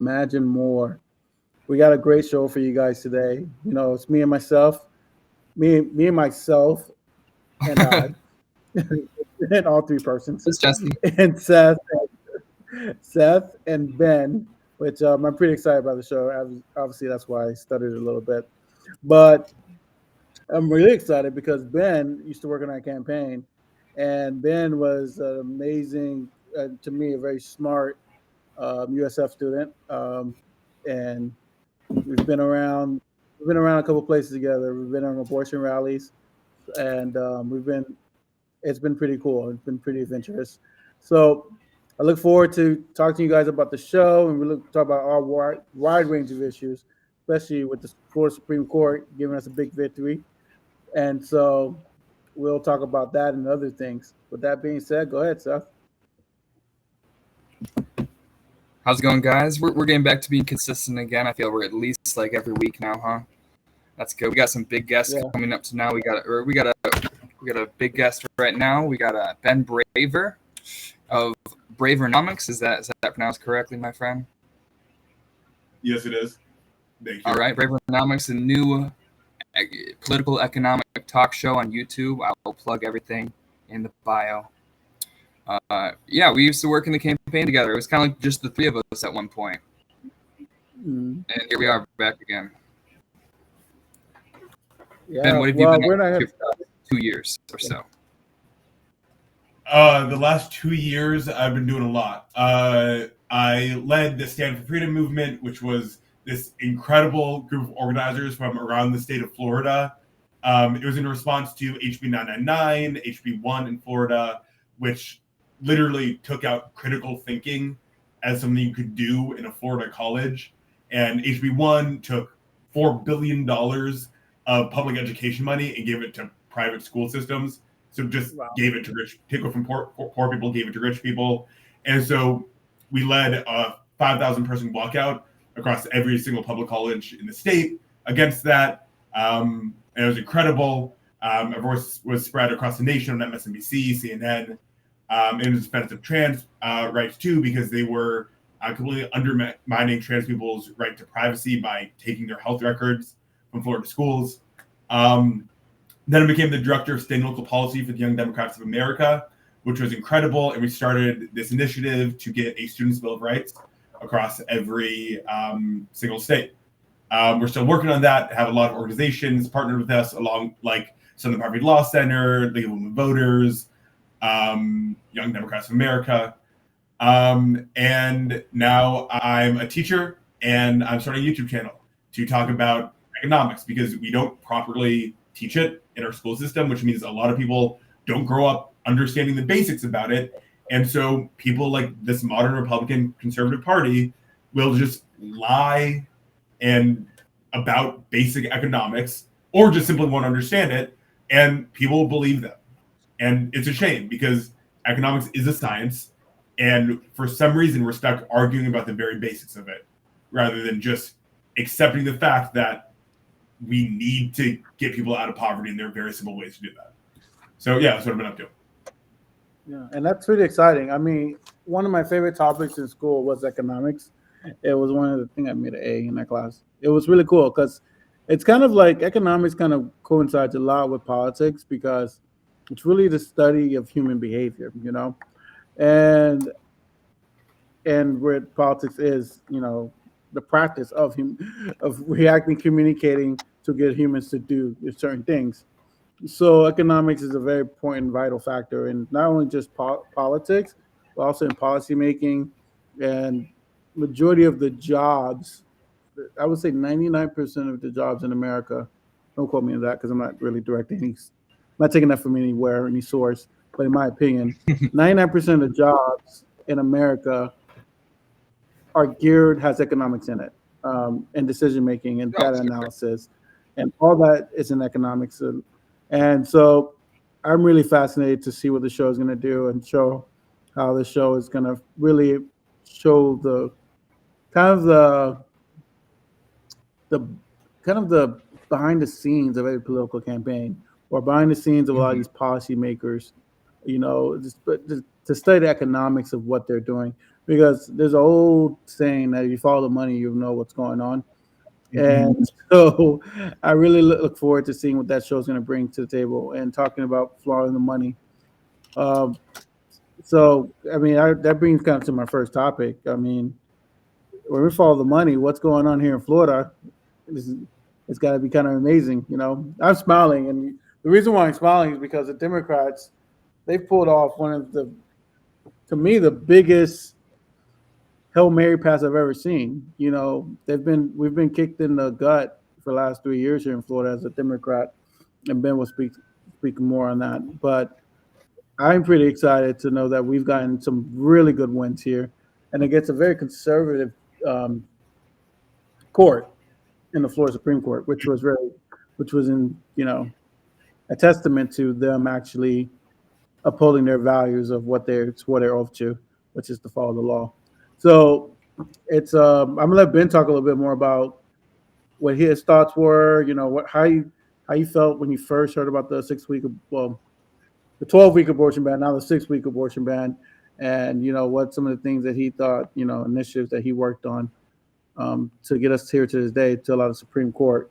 Imagine more. We got a great show for you guys today. It's me and myself, me and myself, and I, and all three persons, It's Jesse. and Seth and Ben. Which I'm pretty excited about the show. Obviously, that's why I studied a little bit, but I'm really excited because Ben used to work on our campaign, and Ben was an amazing, to me, a very smart USF student, and we've been around. We've been around a couple places together. We've been on abortion rallies, and we've been. It's been pretty cool. It's been pretty adventurous. So I look forward to talking to you guys about the show, and we look to talk about our wide range of issues, especially with the Florida Supreme Court giving us a big victory. And so we'll talk about that and other things. With that being said, go ahead, Seth. How's it going, guys? We're getting back to being consistent again. I feel we're at least like every week now, huh? That's good. We got some big guests coming up. So now we got a big guest right now. We got Ben Braver of Bravernomics. Is that pronounced correctly, my friend? Yes, it is. Thank you. All right, Bravernomics, a new political economic talk show on YouTube. I'll plug everything in the bio. Yeah, we used to work in the campaign together. It was kind of like just the three of us at one point. And here we are back again. Yeah, Ben, what have you been up to for 2 years or so? The last 2 years, I've been doing a lot. I led the Stand for Freedom movement, which was this incredible group of organizers from around the state of Florida. It was in response to HB 999, HB 1 in Florida, which literally took out critical thinking as something you could do in a Florida college. And HB 1 took $4 billion of public education money and gave it to private school systems. So just gave it to took it from poor people, gave it to rich people. And so we led a 5,000 person walkout across every single public college in the state against that. And it was incredible. Of course, was spread across the nation on MSNBC, CNN, and in defense of trans rights too, because they were completely undermining trans people's right to privacy by taking their health records from Florida schools. Then I became the director of state and local policy for the Young Democrats of America, which was incredible. And we started this initiative to get a Students' Bill of Rights across every single state. We're still working on that, have a lot of organizations partnered with us along like Southern Poverty Law Center, League of Women Voters, Young Democrats of America. And now I'm a teacher and I'm starting a YouTube channel to talk about economics because we don't properly teach it in our school system, which means a lot of people don't grow up understanding the basics about it. And so people like this modern Republican conservative party will just lie and about basic economics or just simply won't understand it. And people believe them. And it's a shame because economics is a science. And for some reason, we're stuck arguing about the very basics of it rather than just accepting the fact that we need to get people out of poverty, and there are very simple ways to do that. So, yeah, that's what I've been up to. Yeah, and that's really exciting. I mean, one of my favorite topics in school was economics. It was one of the things I made an A in that class. It was really cool because it's kind of like economics kind of coincides a lot with politics because it's really the study of human behavior, you know, and where politics is, you know, the practice of reacting, communicating to get humans to do certain things. So economics is a very important, vital factor in not only just politics, but also in policy making. And majority of the jobs, I would say 99% of the jobs in America, don't quote me on that because I'm not really directing I'm not taking that from anywhere, any source, but in my opinion, 99% of the jobs in America are geared, has economics in it, and decision making and data analysis, and all that is in economics. And so I'm really fascinated to see what the show is going to do and show how the show is going to really show the kind of the behind the scenes of every political campaign or behind the scenes of a lot of these policymakers, you know, to study the economics of what they're doing. because there's an old saying that if you follow the money, you'll know what's going on. Mhm. And so I really look forward to seeing what that show is going to bring to the table and talking about following the money. Um, so, I mean, that brings kind of to my first topic. I mean, when we follow the money, what's going on here in Florida? It's, it's got to be kind of amazing. I'm smiling, and the reason why I'm smiling is because the Democrats they pulled off one of the, to me, the biggest Hail Mary pass I've ever seen. We've been kicked in the gut for the last 3 years here in Florida as a Democrat, and Ben will speak more on that. But I'm pretty excited to know that we've gotten some really good wins here, and against a very conservative um, court in the Florida Supreme Court, which was in a testament to them actually upholding their values of what they're swore their oath to, which is to follow the law. So it's I'm gonna let Ben talk a little bit more about what his thoughts were. How you felt when you first heard about the 6 week, well, the 12-week abortion ban, now the 6 week abortion ban, and what some of the things that he thought, initiatives that he worked on to get us here to this day to allow the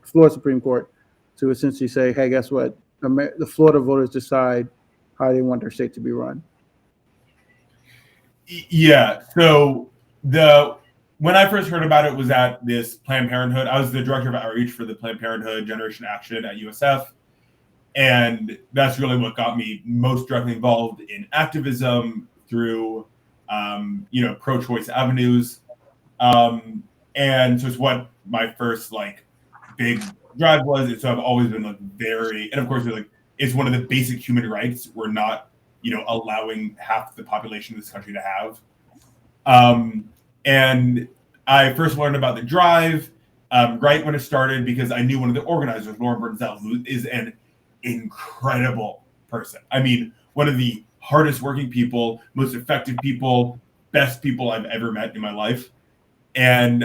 Florida Supreme Court, to essentially say, hey, guess what? The Florida voters decide how they want their state to be run. Yeah. So the when I first heard about it was at this Planned Parenthood. I was the director of outreach for the Planned Parenthood Generation Action at USF. And that's really what got me most directly involved in activism through, pro-choice avenues. And so it's what my first big drive was. And so I've always been very, and of course, it's one of the basic human rights we're not, allowing half the population of this country to have. And I first learned about the drive right when it started because I knew one of the organizers, Lauren Burnzell, who is an incredible person. I mean, one of the hardest working people, most effective people, best people I've ever met in my life. And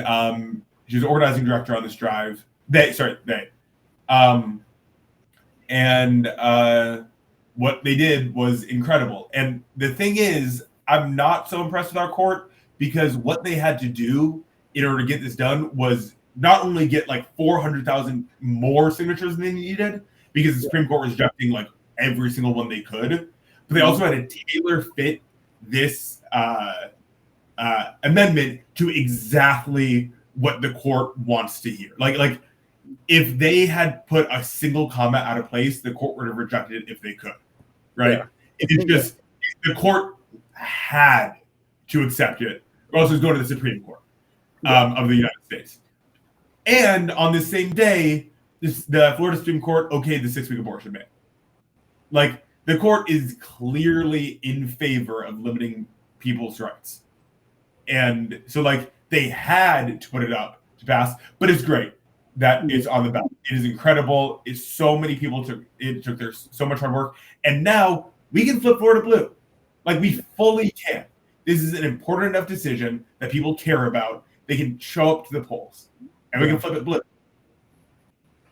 she's organizing director on this drive. They. And what they did was incredible. And the thing is, I'm not so impressed with our court because what they had to do in order to get this done was not only get 400,000 more signatures than they needed, because the Supreme Court was rejecting every single one they could, but they also had to tailor fit this amendment to exactly what the court wants to hear. If they had put a single comment out of place, the court would have rejected it if they could, right? Yeah. It's just the court had to accept it, or else it was going to the Supreme Court of the United States. And on the same day, the Florida Supreme Court okayed the 6 week abortion ban. The court is clearly in favor of limiting people's rights. And so they had to put it up to pass, but it's great that it's on the ballot. It is incredible. It's so many people took their so much hard work. And now we can flip Florida blue. We fully can. This is an important enough decision that people care about. They can show up to the polls and we can flip it blue.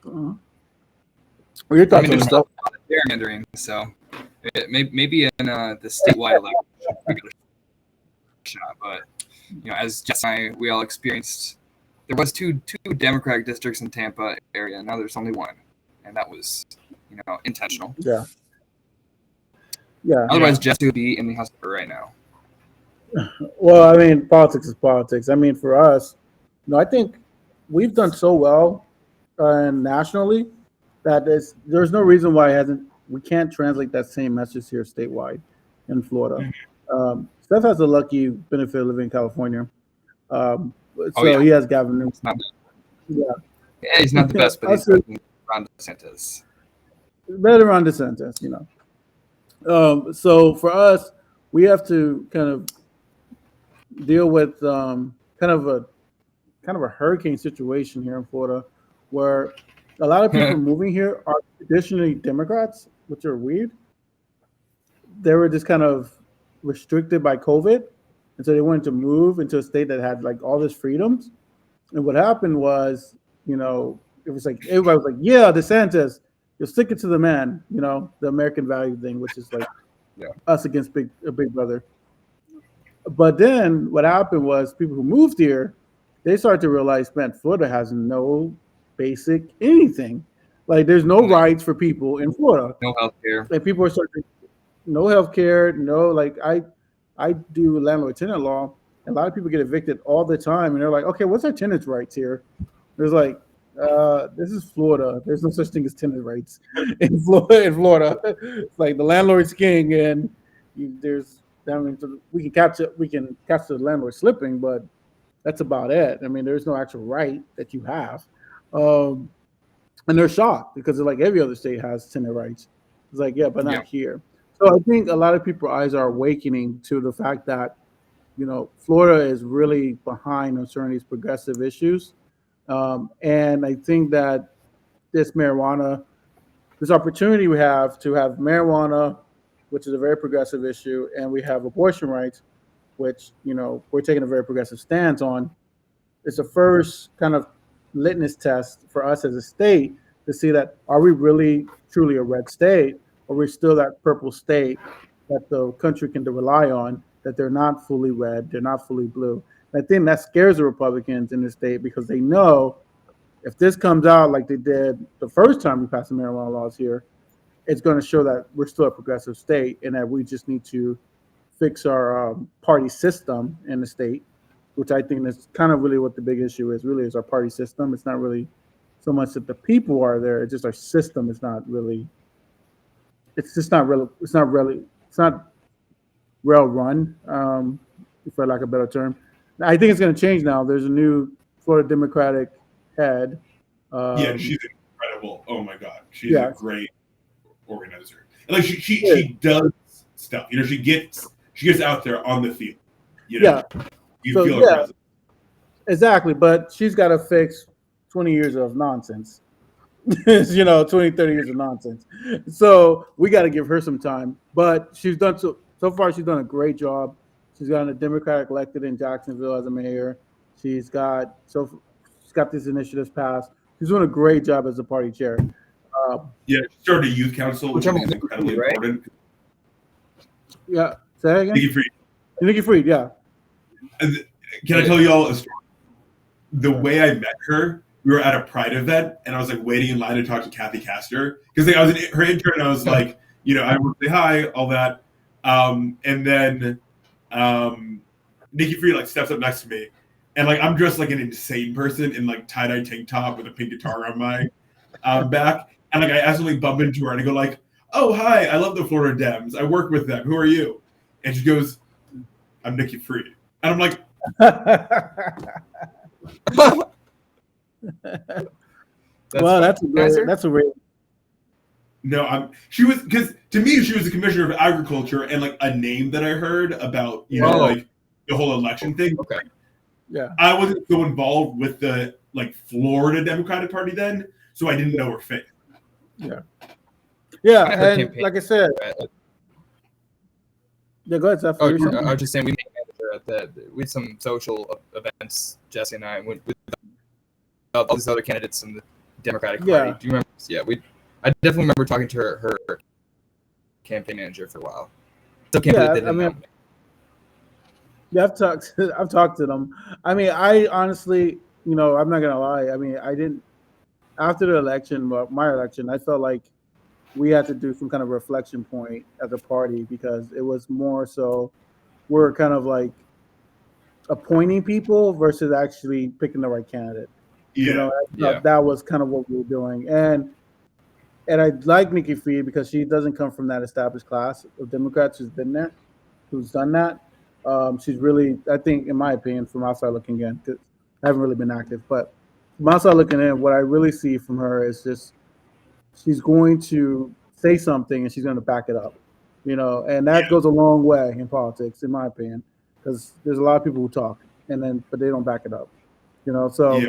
Well, your thoughts on there's stuff? a lot of gerrymandering, so maybe in the statewide election, we got a shot. But as Jess and we all experienced, there was two Democratic districts in Tampa area. Now there's only one, and that was intentional. Yeah. Otherwise, Jess would be in the hospital right now. Well, I mean, politics is politics. I mean, for us, I think we've done so well nationally that there's no reason why we can't translate that same message here statewide in Florida. Seth has the lucky benefit of living in California. He has Gavin Newsom. Yeah, he's not the best, but he's Ron DeSantis. Better Ron DeSantis, So for us, we have to kind of deal with kind of a hurricane situation here in Florida, where a lot of people moving here are traditionally Democrats, which are weird. They were just kind of restricted by COVID, and so they wanted to move into a state that had all this freedoms. And what happened was, it was everybody was yeah, DeSantis, you're sticking to the man, the American value thing, which is us against Big Brother. But then what happened was people who moved here, they started to realize, man, Florida has no basic anything. Like there's no No, rights for people in Florida. no healthcare. Like people are starting no health care, no like I do landlord tenant law. And a lot of people get evicted all the time, and they're like, okay, what's our tenants' rights here? There's like, this is Florida. There's no such thing as tenant rights in Florida. In Florida, it's like the landlord's king, and there's. I mean, we can capture the landlord slipping, but that's about it. I mean, there's no actual right that you have, um, and they're shocked because they're like every other state has tenant rights. It's like yeah, but Yeah, not here. So I think a lot of people's eyes are awakening to the fact that Florida is really behind on certain of these progressive issues. And I think that this marijuana, this opportunity we have to have marijuana, which is a very progressive issue, and we have abortion rights, which, we're taking a very progressive stance on. It's the first kind of litmus test for us as a state to see that are we really truly a red state, or are we still that purple state that the country can rely on, that they're not fully red, they're not fully blue. And I think that scares the Republicans in the state because they know if this comes out like they did the first time we passed the marijuana laws here, it's going to show that we're still a progressive state and that we just need to fix our party system in the state, which I think is kind of really what the big issue is. Really, is our party system. It's not really so much that the people are there; it's just our system is not really. It's just not really. It's not really. It's not well run, for lack of a better term. I think it's going to change now. There's a new Florida Democratic head. Yeah, Um, she's incredible. Oh my god, she's a yeah, great organizer. And like she does stuff. She gets out there on the field. yeah. You So feel her yeah, presence. exactly. But she's got to fix 20 years of nonsense. 20, 30 years of nonsense. So we got to give her some time. But so far she's done a great job. She's gotten a Democratic elected in Jacksonville as a mayor. She's got these initiatives passed. She's doing a great job as a party chair. Uh, Yeah, she started a youth council, which which I I'm think is incredibly right. important. yeah, say that again. Nikki Fried. Nikki Fried, yeah. Can I tell you all a story? The way I met her, we were at a Pride event, and I was like waiting in line to talk to Kathy Castor because like, I was her intern. And I was like, I would say hi, all that, and then Nikki Fried like steps up next to me, and like I'm dressed like an insane person in like tie dye tank top with a pink guitar on my back, and like I accidentally bump into her, and I go like, "Oh hi, I love the Florida Dems. I work with them. Who are you?" And she goes, "I'm Nikki Fried," and I'm like. That's a great. No, she was because to me she was the commissioner of agriculture and like a name that I heard about like the whole election thing. Okay. Yeah. I wasn't so involved with the like Florida Democratic Party then, so I didn't know her face. Yeah. Yeah, Her and campaign. like I said, yeah, go ahead, Seth. I was just saying we had some social events, Jesse and I, with all these other candidates in the Democratic Party. Yeah. Do you remember? Yeah, I definitely remember talking to her campaign manager for a while. Still can't believe they didn't know. Yeah, I've talked to them. I mean, I honestly, I'm not gonna lie. I mean, I didn't after the election, my election, I felt like we had to do some kind of reflection point as a party because it was more so we're kind of like appointing people versus actually picking the right candidate. Yeah. That was kind of what we were doing. And I like Nikki Fried because she doesn't come from that established class of Democrats who's been there, who's done that. She's really, I think, in my opinion, from outside looking in, because I haven't really been active, but from outside looking in, what I really see from her is just she's going to say something and she's going to back it up, and that goes a long way in politics, in my opinion, because there's a lot of people who talk but they don't back it up, So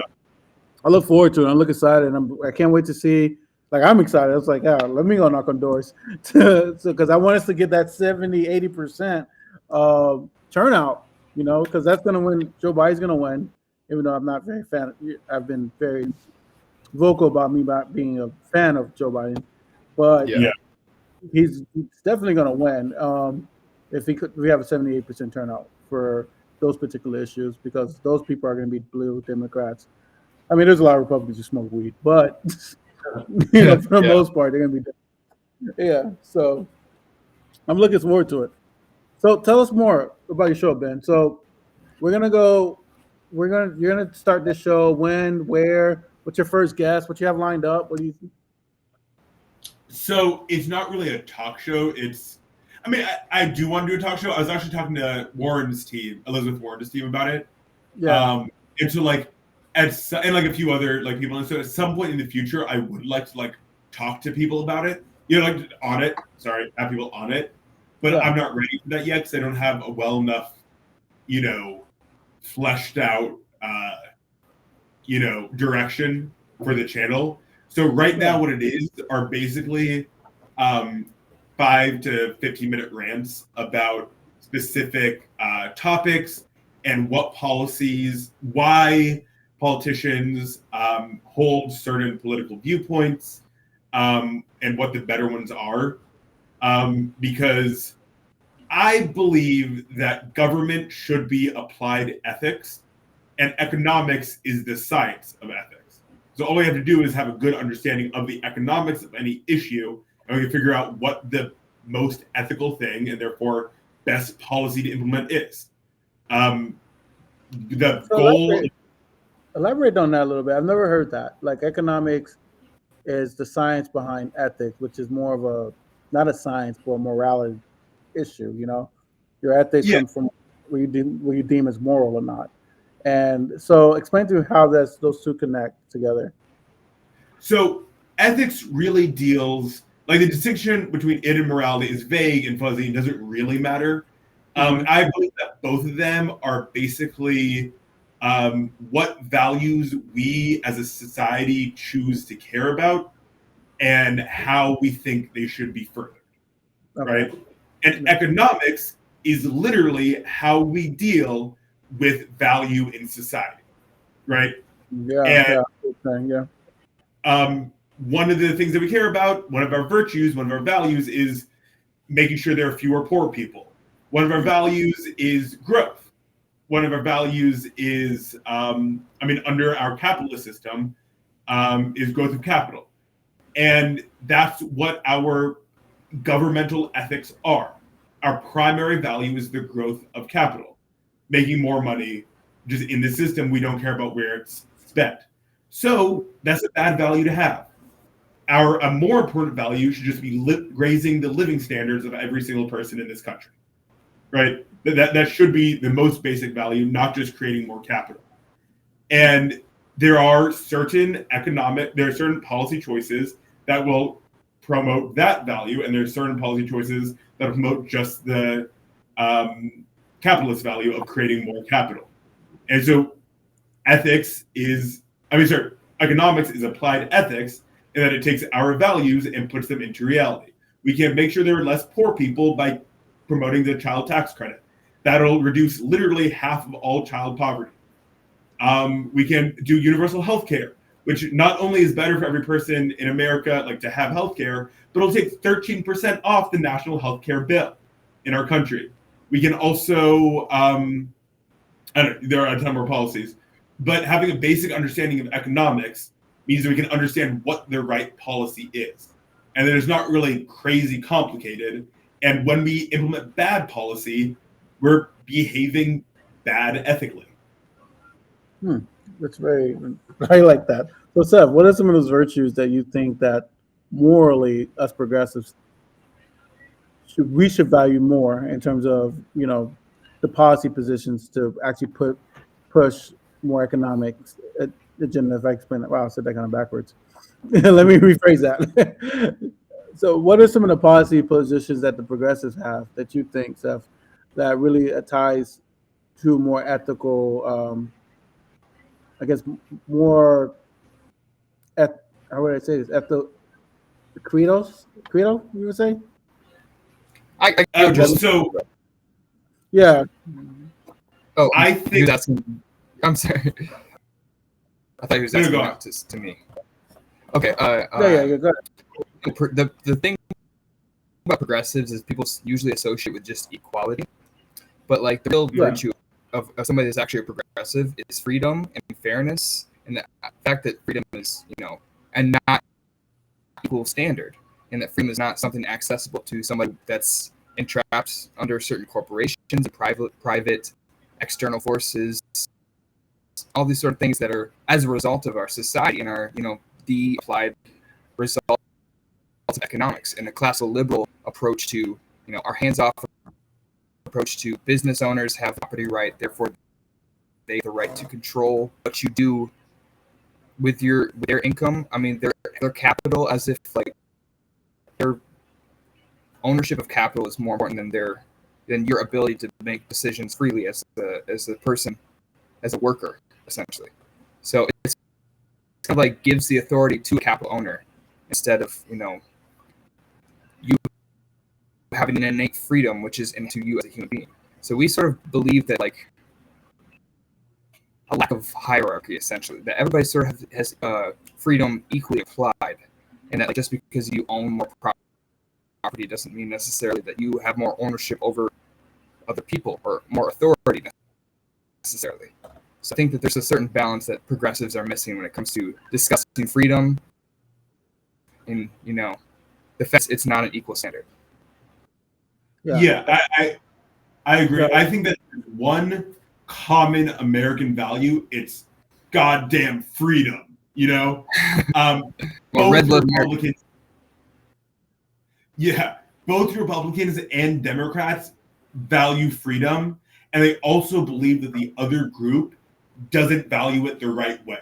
I look forward to it. I'm looking excited, and I can't wait to see. Like I'm excited. I was like, yeah, let me go knock on doors, because I want us to get that 70, 80% turnout, because that's going to win. Joe Biden's going to win, even though I'm not very fan. I've been very vocal about me not being a fan of Joe Biden, but he's definitely going to win if we have a 78% turnout for those particular issues because those people are going to be blue Democrats. I mean, there's a lot of Republicans who smoke weed, but for the most part, they're going to be. Yeah. So I'm looking forward to it. So tell us more about your show, Ben. So we're gonna go. You're gonna start this show. When? Where? What's your first guest? What you have lined up? What do you? So it's not really a talk show. I do want to do a talk show. I was actually talking to Elizabeth Warren's team about it. Yeah. And so like, and like a few other like people. And so at some point in the future, I would like to like talk to people about it. Like on it. Sorry, have people on it. But I'm not ready for that yet because I don't have a well enough, fleshed out, direction for the channel. So right now, what it is are basically 5 to 15-minute rants about specific topics and what policies, why politicians hold certain political viewpoints, and what the better ones are. Because I believe that government should be applied ethics, and economics is the science of ethics. So all we have to do is have a good understanding of the economics of any issue, and we can figure out what the most ethical thing and therefore best policy to implement is. Elaborate on that a little bit. I've never heard that. Like economics is the science behind ethics, which is more of not a science, but a morality issue. Your ethics come from what you deem as moral or not. And so explain to me how those two connect together. So ethics really deals, like the distinction between it and morality is vague and fuzzy and doesn't really matter. I believe that both of them are basically what values we as a society choose to care about and how we think they should be furthered, right? And economics is literally how we deal with value in society, right? One of the things that we care about, one of our virtues, one of our values is making sure there are fewer poor people. One of our values is growth. One of our values is, under our capitalist system, is growth of capital. And that's what our governmental ethics are. Our primary value is the growth of capital, making more money just in the system. We don't care about where it's spent. So that's a bad value to have. A more important value should just be raising the living standards of every single person in this country, right? That should be the most basic value, not just creating more capital. And there are certain policy choices that will promote that value, and there's certain policy choices that promote just the capitalist value of creating more capital. And so economics is applied ethics in that it takes our values and puts them into reality. We can make sure there are less poor people by promoting the child tax credit. That'll reduce literally half of all child poverty. We can do universal health care, which not only is better for every person in America, like to have health care, but it'll take 13% off the national health care bill in our country. We can also, there are a ton more policies, but having a basic understanding of economics means that we can understand what the right policy is. And that it's not really crazy complicated. And when we implement bad policy, we're behaving bad ethically. That's I like that. So Seth, what are some of those virtues that you think that morally us progressives we should value more in terms of, the policy positions to actually push more economic agenda? If I explain that, wow, I said that kind of backwards. Let me rephrase that. So what are some of the policy positions that the progressives have that you think, Seth, that really ties to more ethical, more, how would I say this? Credo, you would say? Yeah. Oh, I think that's. I'm sorry. I thought he was asking out to me. Okay. Go ahead. The thing about progressives is people usually associate with just equality, but like the real virtue of somebody that's actually a progressive is freedom and fairness, and the fact that freedom is, and not equal standard, and that freedom is not something accessible to somebody that's entrapped under certain corporations and private external forces, all these sort of things that are as a result of our society and our, the applied results of economics and the classical liberal approach to, our hands-off approach to business owners have property right, therefore they have the right to control what you do with their income. I mean, their capital, as if like their ownership of capital is more important than your ability to make decisions freely as a person, as a worker, essentially. So it's kind of like gives the authority to a capital owner instead of you having an innate freedom, which is into you as a human being. So we sort of believe that like a lack of hierarchy, essentially, that everybody sort of has freedom equally applied, and that like, just because you own more property doesn't mean necessarily that you have more ownership over other people or more authority necessarily. So I think that there's a certain balance that progressives are missing when it comes to discussing freedom, and the fact it's not an equal standard. Yeah, I agree. Yeah. I think that one common American value, it's goddamn freedom. Well, both Republicans, both Republicans and Democrats value freedom, and they also believe that the other group doesn't value it the right way,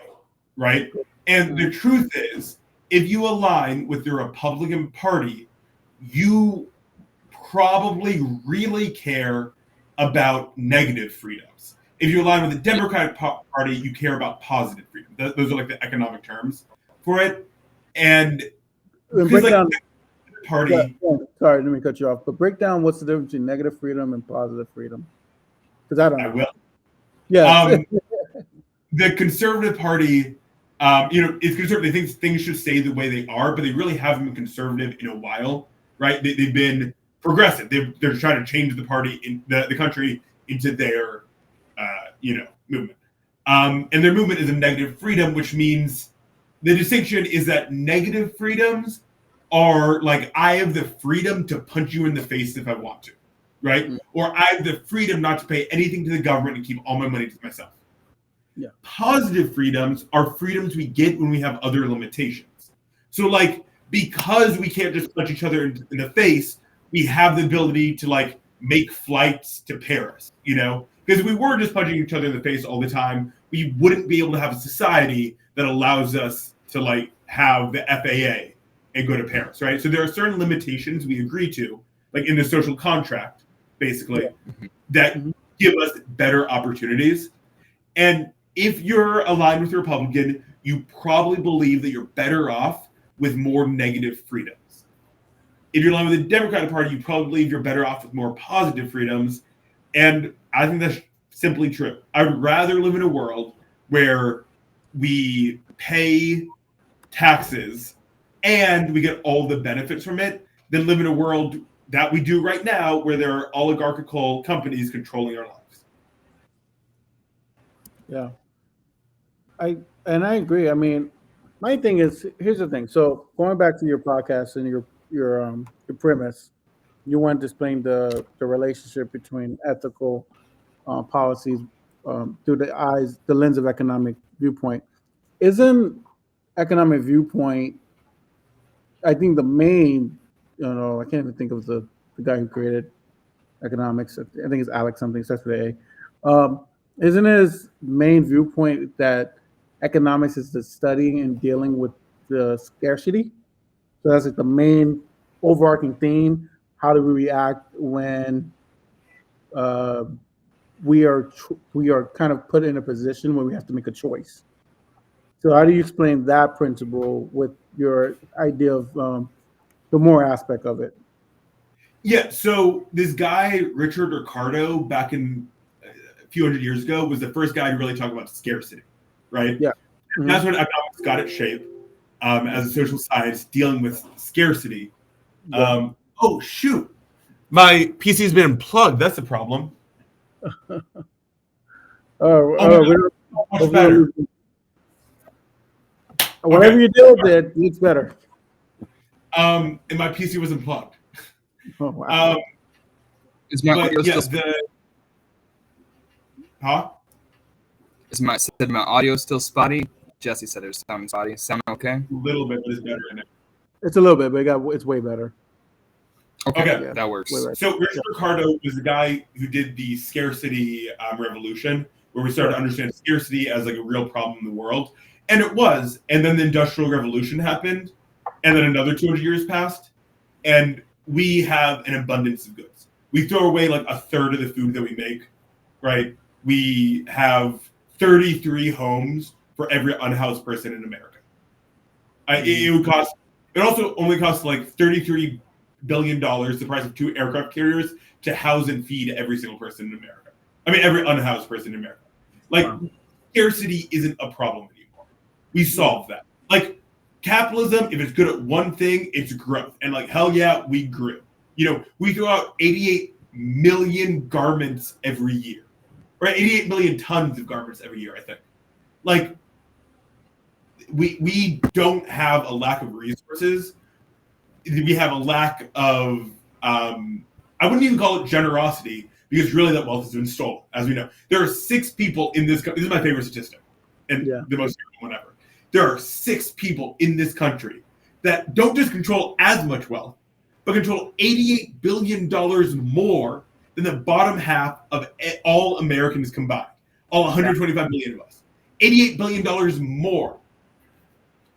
right? And the truth is, if you align with the Republican Party, you probably really care about negative freedoms. If you align with the Democratic Party, you care about positive freedom. Those are like the economic terms for it. And break down the party. Sorry, let me cut you off. But break down what's the difference between negative freedom and positive freedom. Because I don't know. I will. Yeah. The Conservative Party, it's conservative. They think things should stay the way they are, but they really haven't been conservative in a while, right? They've been progressive. They're trying to change the party in the country into their, movement. And their movement is a negative freedom, which means the distinction is that negative freedoms are like, I have the freedom to punch you in the face if I want to, right? Mm-hmm. Or I have the freedom not to pay anything to the government and keep all my money to myself. Yeah. Positive freedoms are freedoms we get when we have other limitations. So like, because we can't just punch each other in the face, we have the ability to like make flights to Paris, because if we were just punching each other in the face all the time, we wouldn't be able to have a society that allows us to like have the FAA and go to Paris, right? So there are certain limitations we agree to, like in the social contract, basically, that give us better opportunities. And if you're aligned with the Republican, you probably believe that you're better off with more negative freedoms. If you're aligned with the Democratic Party, you probably believe you're better off with more positive freedoms. And I think that's simply true. I would rather live in a world where we pay taxes and we get all the benefits from it than live in a world that we do right now where there are oligarchical companies controlling our lives. Yeah. I agree. I mean, my thing is, here's the thing. So going back to your podcast and your premise, you want to explain the relationship between ethical policies through the lens of economic viewpoint. Isn't economic viewpoint, I think the main, I can't even think of the guy who created economics. I think it's Alex something, starts with A. Isn't his main viewpoint that economics is the studying and dealing with the scarcity? So that's like the main overarching theme. How do we react when we are kind of put in a position where we have to make a choice? So how do you explain that principle with your idea of the moral aspect of it? Yeah, so this guy, Richard Ricardo, back in a few hundred years ago, was the first guy to really talk about scarcity, right? Yeah. Mm-hmm. That's when economics got its shape as a social science dealing with scarcity. Yeah. Oh, shoot. My PC's been unplugged. That's the problem. Oh, Oh, we don't, much better. whatever Okay. you do with it, it's better. And my PC was unplugged. Oh, wow. Is my audio But yeah, still? Huh? Said my audio still spotty? Jesse said it was sounding spotty. Sound okay? A little bit, but it's better now. It's a little bit, but it's way better. Okay, Okay. that works. Way better. So Rich Ricardo was the guy who did the scarcity revolution, where we started to understand scarcity as like a real problem in the world, and it was. And then the Industrial Revolution happened, and then another 200 years passed, and we have an abundance of goods. We throw away like a third of the food that we make, right? We have 33 homes for every unhoused person in America. It would cost. It also only costs like $33 billion, the price of 2 aircraft carriers, to house and feed every single person in America. I mean, every unhoused person in America. Like, scarcity isn't a problem anymore. We solved that. Like, capitalism, if it's good at one thing, it's growth. And like, hell yeah, we grew. You know, we throw out 88 million garments every year, right? 88 million tons of garments every year, I think. Like, we don't have a lack of resources. We have a lack of, I wouldn't even call it generosity, because really that wealth has been stolen, as we know. There are 6 people in this country. This is my favorite statistic, and the most one ever. There are 6 people in this country that don't just control as much wealth, but control $88 billion more than the bottom half of all Americans combined. All 125 million of us. $88 billion more.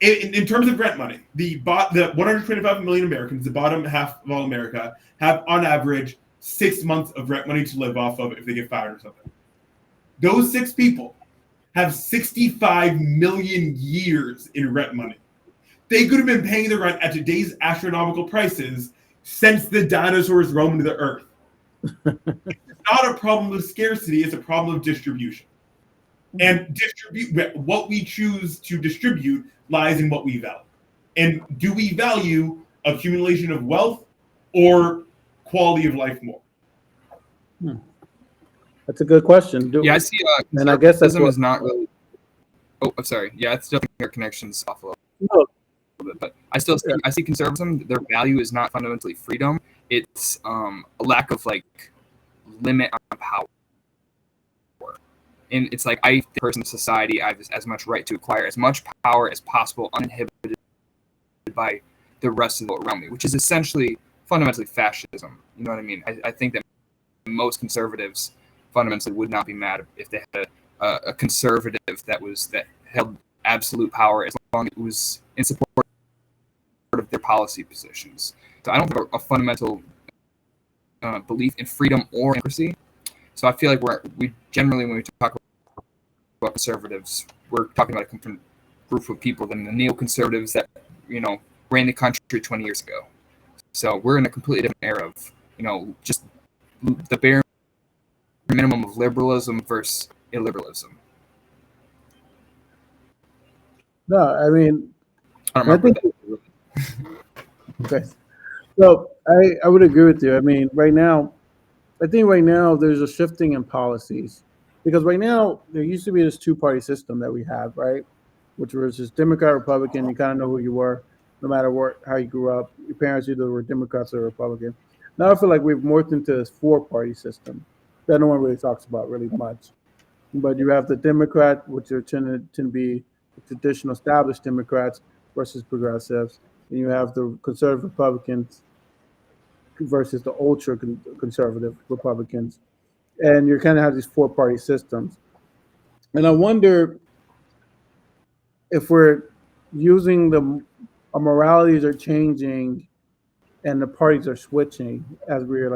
In terms of rent money, the 125 million Americans, the bottom half of all America, have on average 6 months of rent money to live off of if they get fired or something. Those 6 people have 65 million years in rent money. They could have been paying the rent at today's astronomical prices since the dinosaurs roamed the earth. It's not a problem of scarcity, it's a problem of distribution. And what we choose to distribute lies in what we value. And do we value accumulation of wealth or quality of life more? That's a good question. I see. And I guess that's is not really. Oh, I'm sorry. Yeah, it's definitely our connections off a little bit, but I see conservatism. Their value is not fundamentally freedom. It's a lack of like limit on power. And it's like the person in society, I have as much right to acquire as much power as possible, uninhibited by the rest of the world around me, which is essentially fundamentally fascism. You know what I mean? I think that most conservatives fundamentally would not be mad if they had a conservative that held absolute power as long as it was in support of their policy positions. So I don't have a fundamental belief in freedom or democracy. So I feel like we generally, when we talk about conservatives, we're talking about a different group of people than the neoconservatives that, ran the country 20 years ago. So we're in a completely different era of, just the bare minimum of liberalism versus illiberalism. No, I mean, I don't remember okay. So I would agree with you. I mean, I think right now there's a shifting in policies, because right now there used to be this 2-party system that we have, right? Which was just Democrat, Republican. You kind of know who you were, no matter how you grew up. Your parents either were Democrats or Republican. Now I feel like we've morphed into this 4-party system that no one really talks about really much. But you have the Democrat, which tend to be the traditional established Democrats versus progressives, and you have the conservative Republicans versus the ultra conservative Republicans, and you kind of have these 4-party systems. And I wonder if we're using our moralities are changing, and the parties are switching as we're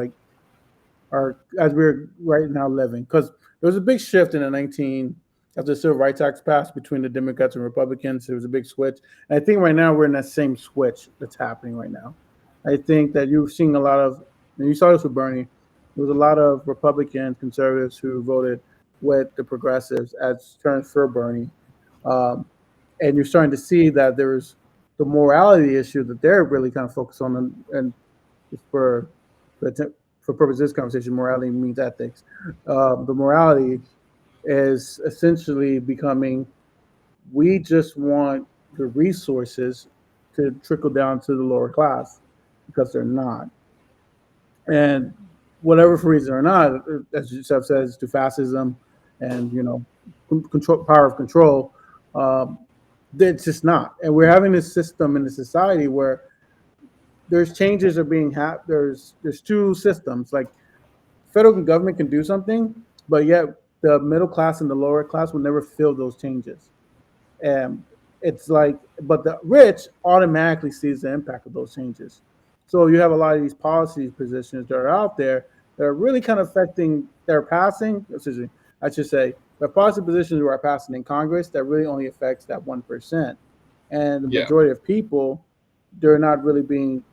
right now living. Because there was a big shift in after the Civil Rights Act passed between the Democrats and Republicans. There was a big switch, and I think right now we're in that same switch that's happening right now. I think that you're seeing a lot of, and you saw this with Bernie, there was a lot of Republican conservatives who voted with the progressives as terms for Bernie. And you're starting to see that there's the morality issue that they're really kind of focused on. And for purposes of this conversation, morality means ethics. The morality is essentially becoming, we just want the resources to trickle down to the lower class because they're not. And whatever for reason or not, as Seth says, to fascism and control, power of control, um, it's just not. And we're having this system in the society where there's changes are being there's two systems. Like federal government can do something, but yet the middle class and the lower class will never feel those changes. And it's like, but the rich automatically sees the impact of those changes. So you have a lot of these policy positions that are out there that are really kind of affecting, they're passing, excuse me, I should say, the policy positions that are passing in Congress that really only affects that 1%. And the Yeah. majority of people, they're not really being,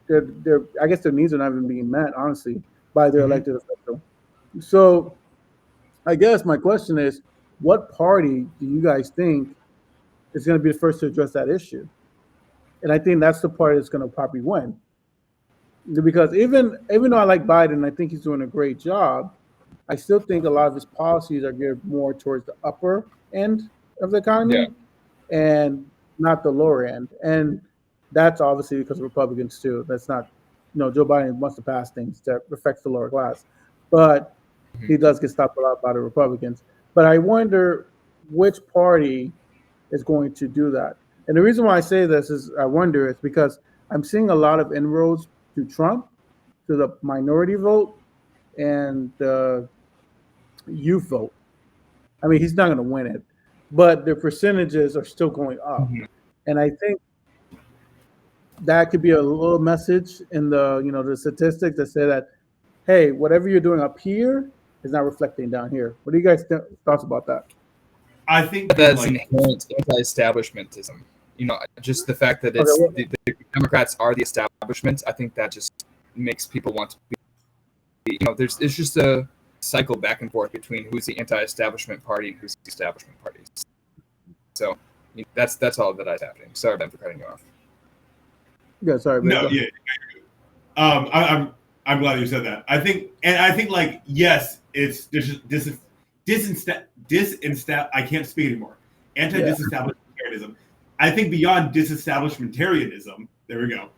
they're I guess their needs are not even being met, honestly, by their elected official. So I guess my question is, what party do you guys think is going to be the first to address that issue? And I think that's the party that's going to probably win. Because even though I like Biden, I think he's doing a great job. I still think a lot of his policies are geared more towards the upper end of the Yeah. economy and not the lower end. And that's obviously because of Republicans too. That's not, Joe Biden wants to pass things that affects the lower class, but he does get stopped a lot by the Republicans. But I wonder which party is going to do that. And the reason why I say this is I wonder is because I'm seeing a lot of inroads to Trump, to the minority vote and the youth vote. I mean, he's not going to win it, but the percentages are still going up. And I think that could be a little message in the statistics that say that, hey, whatever you're doing up here is not reflecting down here. What do you guys thoughts about that? I think That's inherent anti-establishmentism. Just the fact that it's the Democrats are the establishment. I think that just makes people want to be. It's just a cycle back and forth between who's the anti-establishment party and who's the establishment party. So that's all that is happening. Sorry, Ben, for cutting you off. Yeah, sorry. No, yeah. I'm glad you said that. I think yes, it's I can't speak anymore. Anti-disestablishmentarianism. I think beyond disestablishmentarianism, there we go.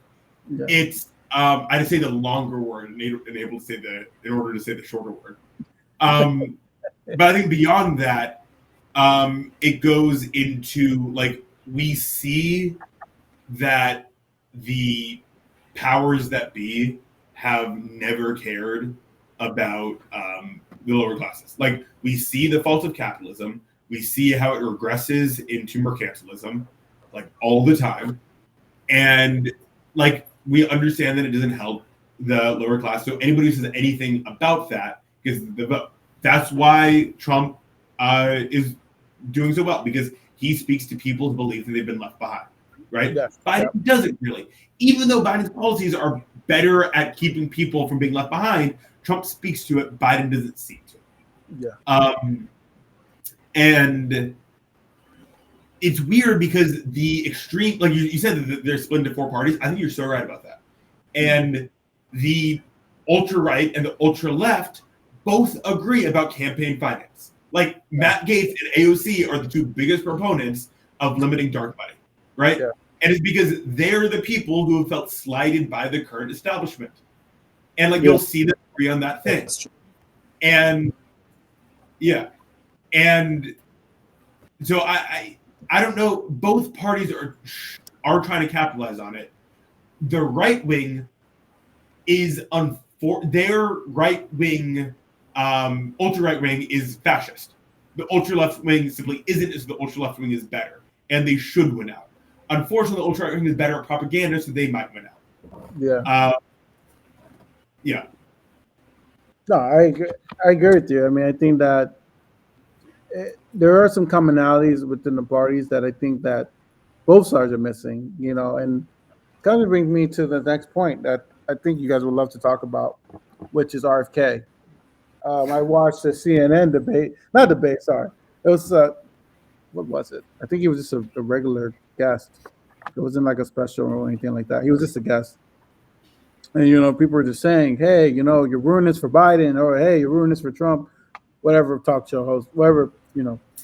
Yeah. It's I just say the longer word and able to say in order to say the shorter word. But I think beyond that, it goes into we see that the powers that be have never cared about the lower classes. We see the faults of capitalism. We see how it regresses into mercantilism, all the time. And we understand that it doesn't help the lower class. So anybody who says anything about that gets the vote. That's why Trump is doing so well, because he speaks to people who believe that they've been left behind. Right? Yes. Biden doesn't really. Even though Biden's policies are better at keeping people from being left behind, Trump speaks to it. Biden doesn't seem to. Yeah. And it's weird because the extreme, you said that they're split into four parties. I think you're so right about that. And the ultra right and the ultra left both agree about campaign finance. Matt Gaetz and AOC are the two biggest proponents of limiting dark money. Right? Yeah. And it's because they're the people who have felt slighted by the current establishment. And you'll see them agree on that thing. And yeah. And so I don't know, both parties are trying to capitalize on it. The right wing is their right wing, ultra right wing is fascist. The ultra left wing simply isn't, as the ultra left wing is better. And they should win out. Unfortunately, the ultra right wing is better at propaganda, so they might win out. Yeah. Yeah. No, I agree with you. I mean, I think that there are some commonalities within the parties that I think that both sides are missing, and kind of brings me to the next point that I think you guys would love to talk about, which is RFK. I watched the CNN debate, not debate, sorry. It was, what was it? I think he was just a regular guest. It wasn't a special or anything like that. He was just a guest. And, people were just saying, hey, you're ruining this for Biden, or hey, you're ruining this for Trump. whatever talk show host, whatever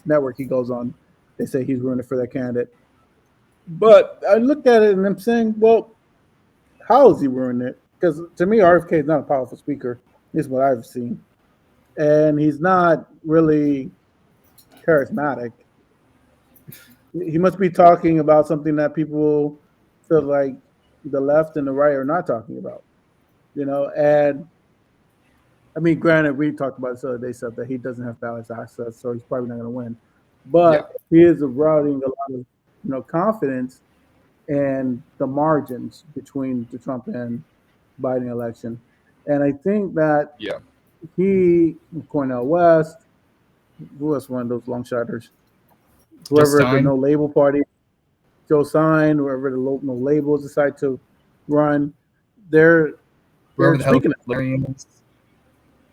network he goes on, they say he's ruining it for that candidate. But I look at it and I'm saying, well, how is he ruining it? Because to me, RFK is not a powerful speaker. Is what I've seen, and he's not really charismatic. He must be talking about something that people feel like the left and the right are not talking about. And I mean, granted, we talked about this other day, Seth, that he doesn't have ballot access, so he's probably not going to win. But he is eroding a lot of, confidence and the margins between the Trump and Biden election. And I think that he, Cornel West, who was one of those long shotters, whoever at the No Label Party, Joe Sign, whoever the No Labels decide to run, they're speaking.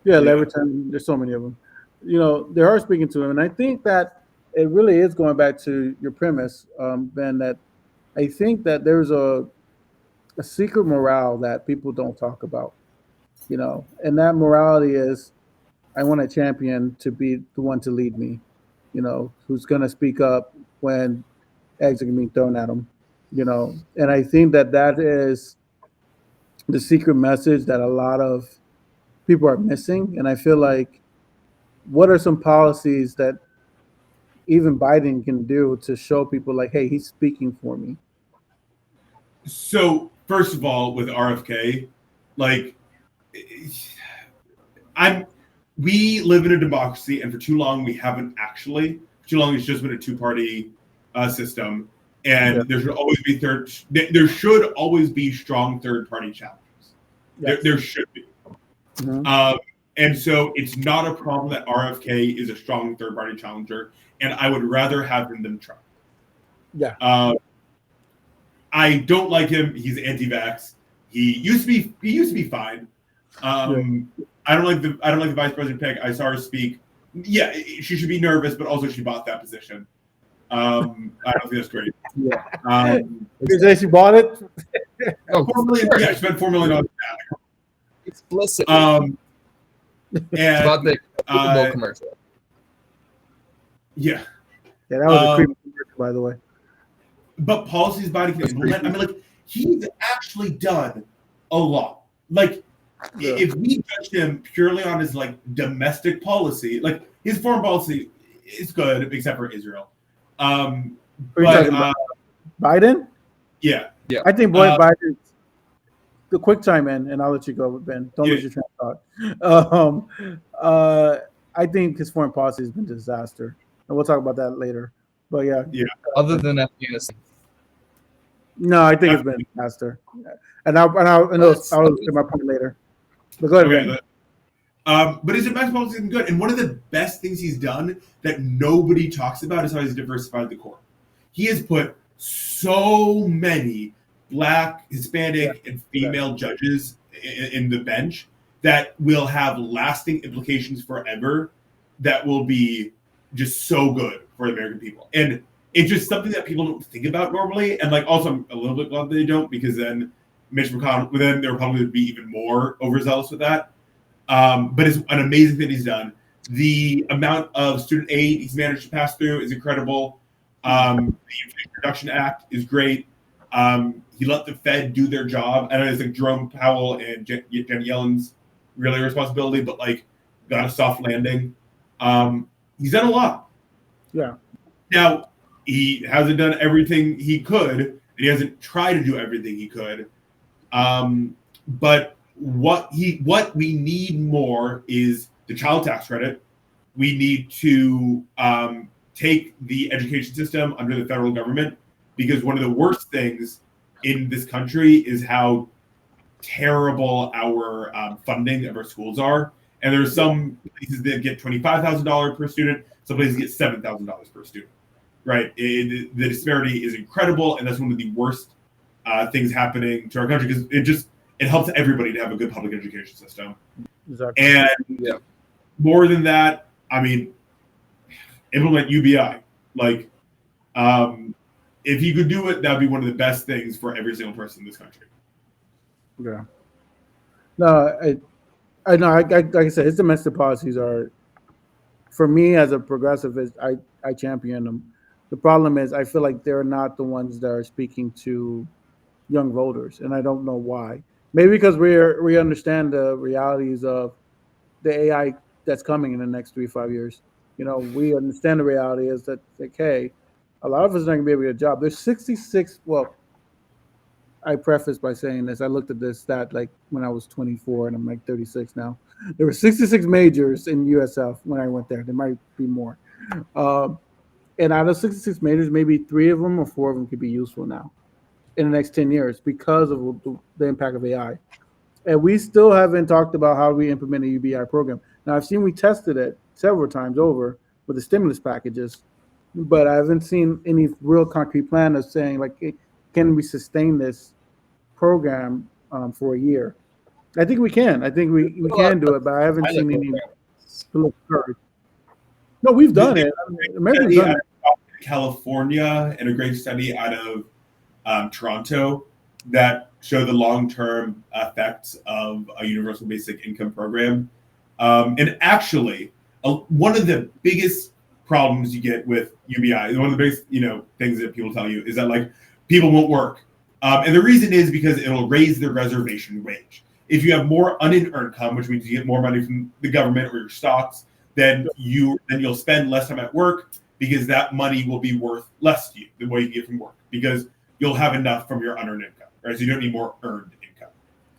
Yeah, Leverton. There's so many of them. They are speaking to him, and I think that it really is going back to your premise, Ben. That I think that there's a secret morale that people don't talk about. And that morality is, I want a champion to be the one to lead me. Who's going to speak up when eggs are going to be thrown at him. And I think that is the secret message that a lot of people are missing. And I feel like, what are some policies that even Biden can do to show people like, hey, he's speaking for me? So first of all, with RFK, we live in a democracy, and for too long we haven't actually. For too long it's just been a two-party system, and there should always be strong third-party challenges. Yes. There should be. Mm-hmm. And so it's not a problem that RFK is a strong third-party challenger, and I would rather have him than Trump. Yeah. I don't like him. He's anti-vax. He used to be fine. I don't like the vice president pick. I saw her speak. Yeah, she should be nervous, but also she bought that position. I don't think that's great. Yeah. You say she bought it? $4 million. Yeah, she spent $4 million. Explicit. And about the commercial. Yeah. Yeah, that was a creepy commercial, by the way. But policies Biden can implement. I mean, he's actually done a lot. If we judge him purely on his domestic policy, his foreign policy is good except for Israel. Biden? Yeah. I think Biden. The quick time in, and I'll let you go, Ben. Don't lose your train of thought. I think his foreign policy has been a disaster, and we'll talk about that later. But yeah. Other than Afghanistan. No, I think it's been a disaster, and I'll get my point later. But go ahead. Okay, but his domestic policy has been good, and one of the best things he's done that nobody talks about is how he's diversified the court. He has put so many Black, Hispanic, and female judges in the bench that will have lasting implications forever. That will be just so good for the American people, and it's just something that people don't think about normally. And also, I'm a little bit glad they don't, because then Mitch McConnell, then the Republicans would be even more overzealous with that. But it's an amazing thing he's done. The amount of student aid he's managed to pass through is incredible. The Inflation Reduction Act is great. He let the Fed do their job. I know it's Jerome Powell and Janet Yellen's really responsibility, but got a soft landing. He's done a lot. Yeah. Now, he hasn't done everything he could, and he hasn't tried to do everything he could. But what we need more is the child tax credit. We need to take the education system under the federal government, because one of the worst things in this country is how terrible our funding of our schools are. And there's some places that get $25,000 per student, some places get $7,000 per student. Right? The disparity is incredible, and that's one of the worst things happening to our country, because it helps everybody to have a good public education system. Exactly. And more than that, I mean, implement UBI. If you could do it, that would be one of the best things for every single person in this country. Yeah. No, I know. Like I said, his domestic policies are for me as a progressivist, I champion them. The problem is I feel like they're not the ones that are speaking to young voters, and I don't know why. Maybe because we understand the realities of the AI that's coming in the next 3 to 5 years. We understand the reality is that, like, hey, a lot of us are not gonna be able to get a job. There's 66. Well, I preface by saying this. I looked at this stat like when I was 24, and I'm like 36 now. There were 66 majors in USF when I went there. There might be more. Um, and out of 66 majors, maybe three of them or four of them could be useful now in the next 10 years because of the impact of AI. And we still haven't talked about how we implement a UBI program. Now, I've seen we tested it several times over with the stimulus packages, but I haven't seen any real concrete plan of saying, like, can we sustain this program for a year? I think we can. I think we can do it, but I haven't pilot seen any programs. real courage. No, we've done The it. I mean, America's study done out it. of California and a great study out of Toronto that show the long-term effects of a universal basic income program. And actually, one of the biggest problems you get with UBI, one of the biggest things that people tell you is that like people won't work, and the reason is because it'll raise their reservation wage. If you have more unearned income, which means you get more money from the government or your stocks, then you'll spend less time at work because that money will be worth less to you than what you get from work because you'll have enough from your unearned income, right? So you don't need more earned income.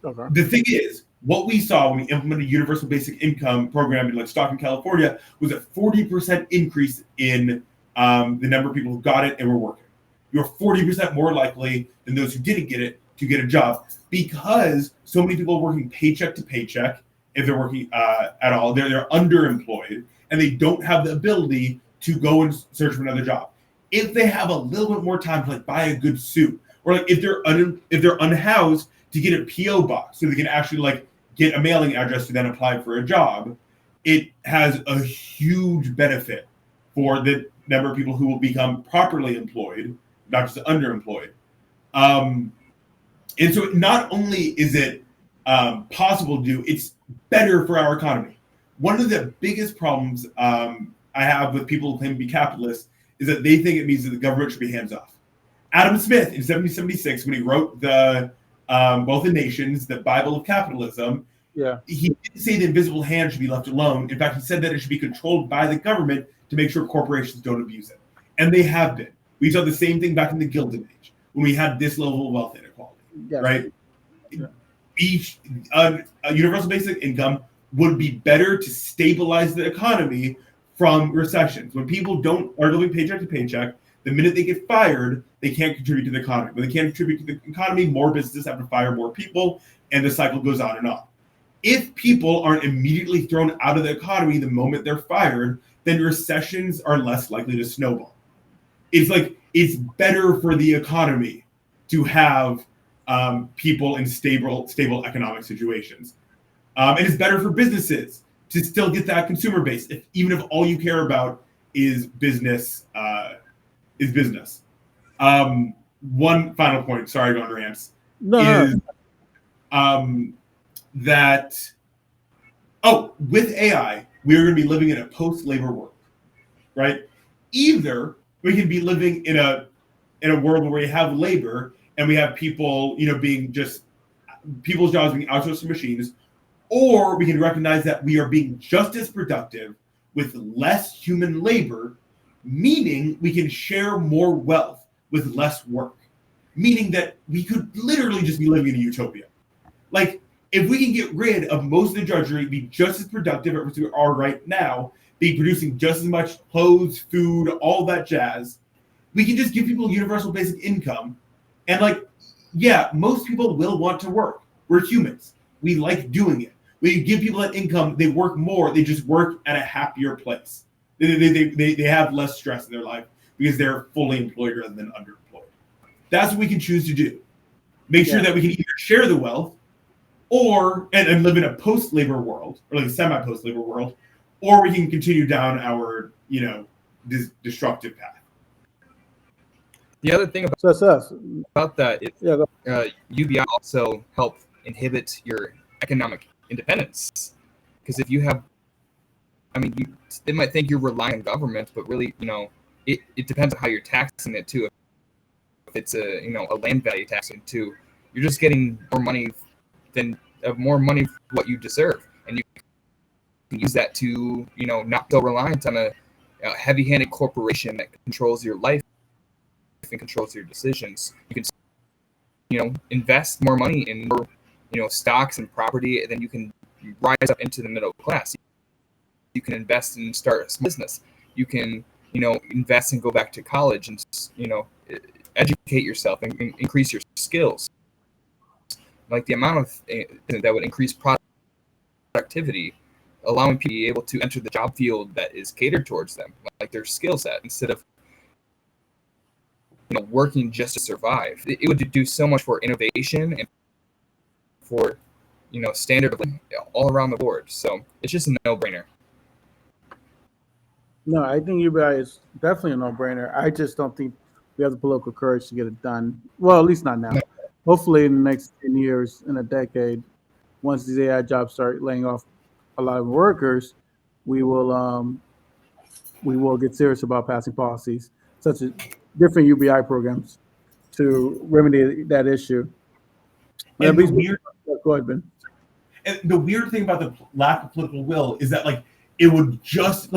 Okay. The thing is, what we saw when we implemented a universal basic income program in like Stockton, California, was a 40% increase in the number of people who got it and were working. You're 40% more likely than those who didn't get it to get a job because so many people are working paycheck to paycheck. If they're working at all, they're underemployed and they don't have the ability to go and search for another job. If they have a little bit more time to like buy a good suit, or like if they're unhoused, to get a PO box so they can actually like get a mailing address to then apply for a job, it has a huge benefit for the number of people who will become properly employed, not just underemployed. And so not only is it possible to do, it's better for our economy. One of the biggest problems I have with people who claim to be capitalists is that they think it means that the government should be hands off. Adam Smith in 1776, when he wrote the Wealth of Nations, the Bible of Capitalism, he didn't say the invisible hand should be left alone. In fact, he said that it should be controlled by the government to make sure corporations don't abuse it. And they have been. We saw the same thing back in the Gilded Age when we had this level of wealth inequality, right? Yeah. A universal basic income would be better to stabilize the economy from recessions. When people are living paycheck to paycheck, the minute they get fired, they can't contribute to the economy. When they can't contribute to the economy, more businesses have to fire more people, and the cycle goes on and on. If people aren't immediately thrown out of the economy the moment they're fired, then recessions are less likely to snowball. It's better for the economy to have people in stable economic situations. And it's better for businesses to still get that consumer base, even if all you care about is business. One final point, sorry to go on rants, that with AI, we're going to be living in a post-labor world, right? Either we can be living in a world where we have labor and we have people, being just people's jobs being outsourced to machines, or we can recognize that we are being just as productive with less human labor, meaning we can share more wealth with less work, meaning that we could literally just be living in a utopia. Like, if we can get rid of most of the drudgery, be just as productive as we are right now, be producing just as much clothes, food, all that jazz, we can just give people universal basic income. And most people will want to work. We're humans. We like doing it. We give people that income, they work more, they just work at a happier place. They have less stress in their life because they're fully employed rather than underemployed. That's what we can choose to do. Make sure that we can either share the wealth and live in a post-labor world, or like a semi-post-labor world, or we can continue down our, destructive path. The other thing about that is UBI also help inhibit your economic independence. Because if you have I mean, they might think you're relying on government, but really, it depends on how you're taxing it too. If it's a land value taxing too, you're just getting more money for what you deserve, and you can use that to not so reliant on a heavy-handed corporation that controls your life and controls your decisions. You can invest more money in more stocks and property, and then you can rise up into the middle class. You can invest and start a business. You can invest and go back to college and educate yourself and increase your skills. Like the amount of that would increase productivity, allowing people to be able to enter the job field that is catered towards them, like their skill set, instead of working just to survive. It would do so much for innovation and for standard of living all around the board. So it's just a no-brainer. No, I think UBI is definitely a no-brainer. I just don't think we have the political courage to get it done. Well, at least not now. Hopefully in the next 10 years, in a decade, once these AI jobs start laying off a lot of workers, we will get serious about passing policies such as different UBI programs to remedy that issue. And the weird, go ahead, Ben. And the weird thing about the lack of political will is that it would just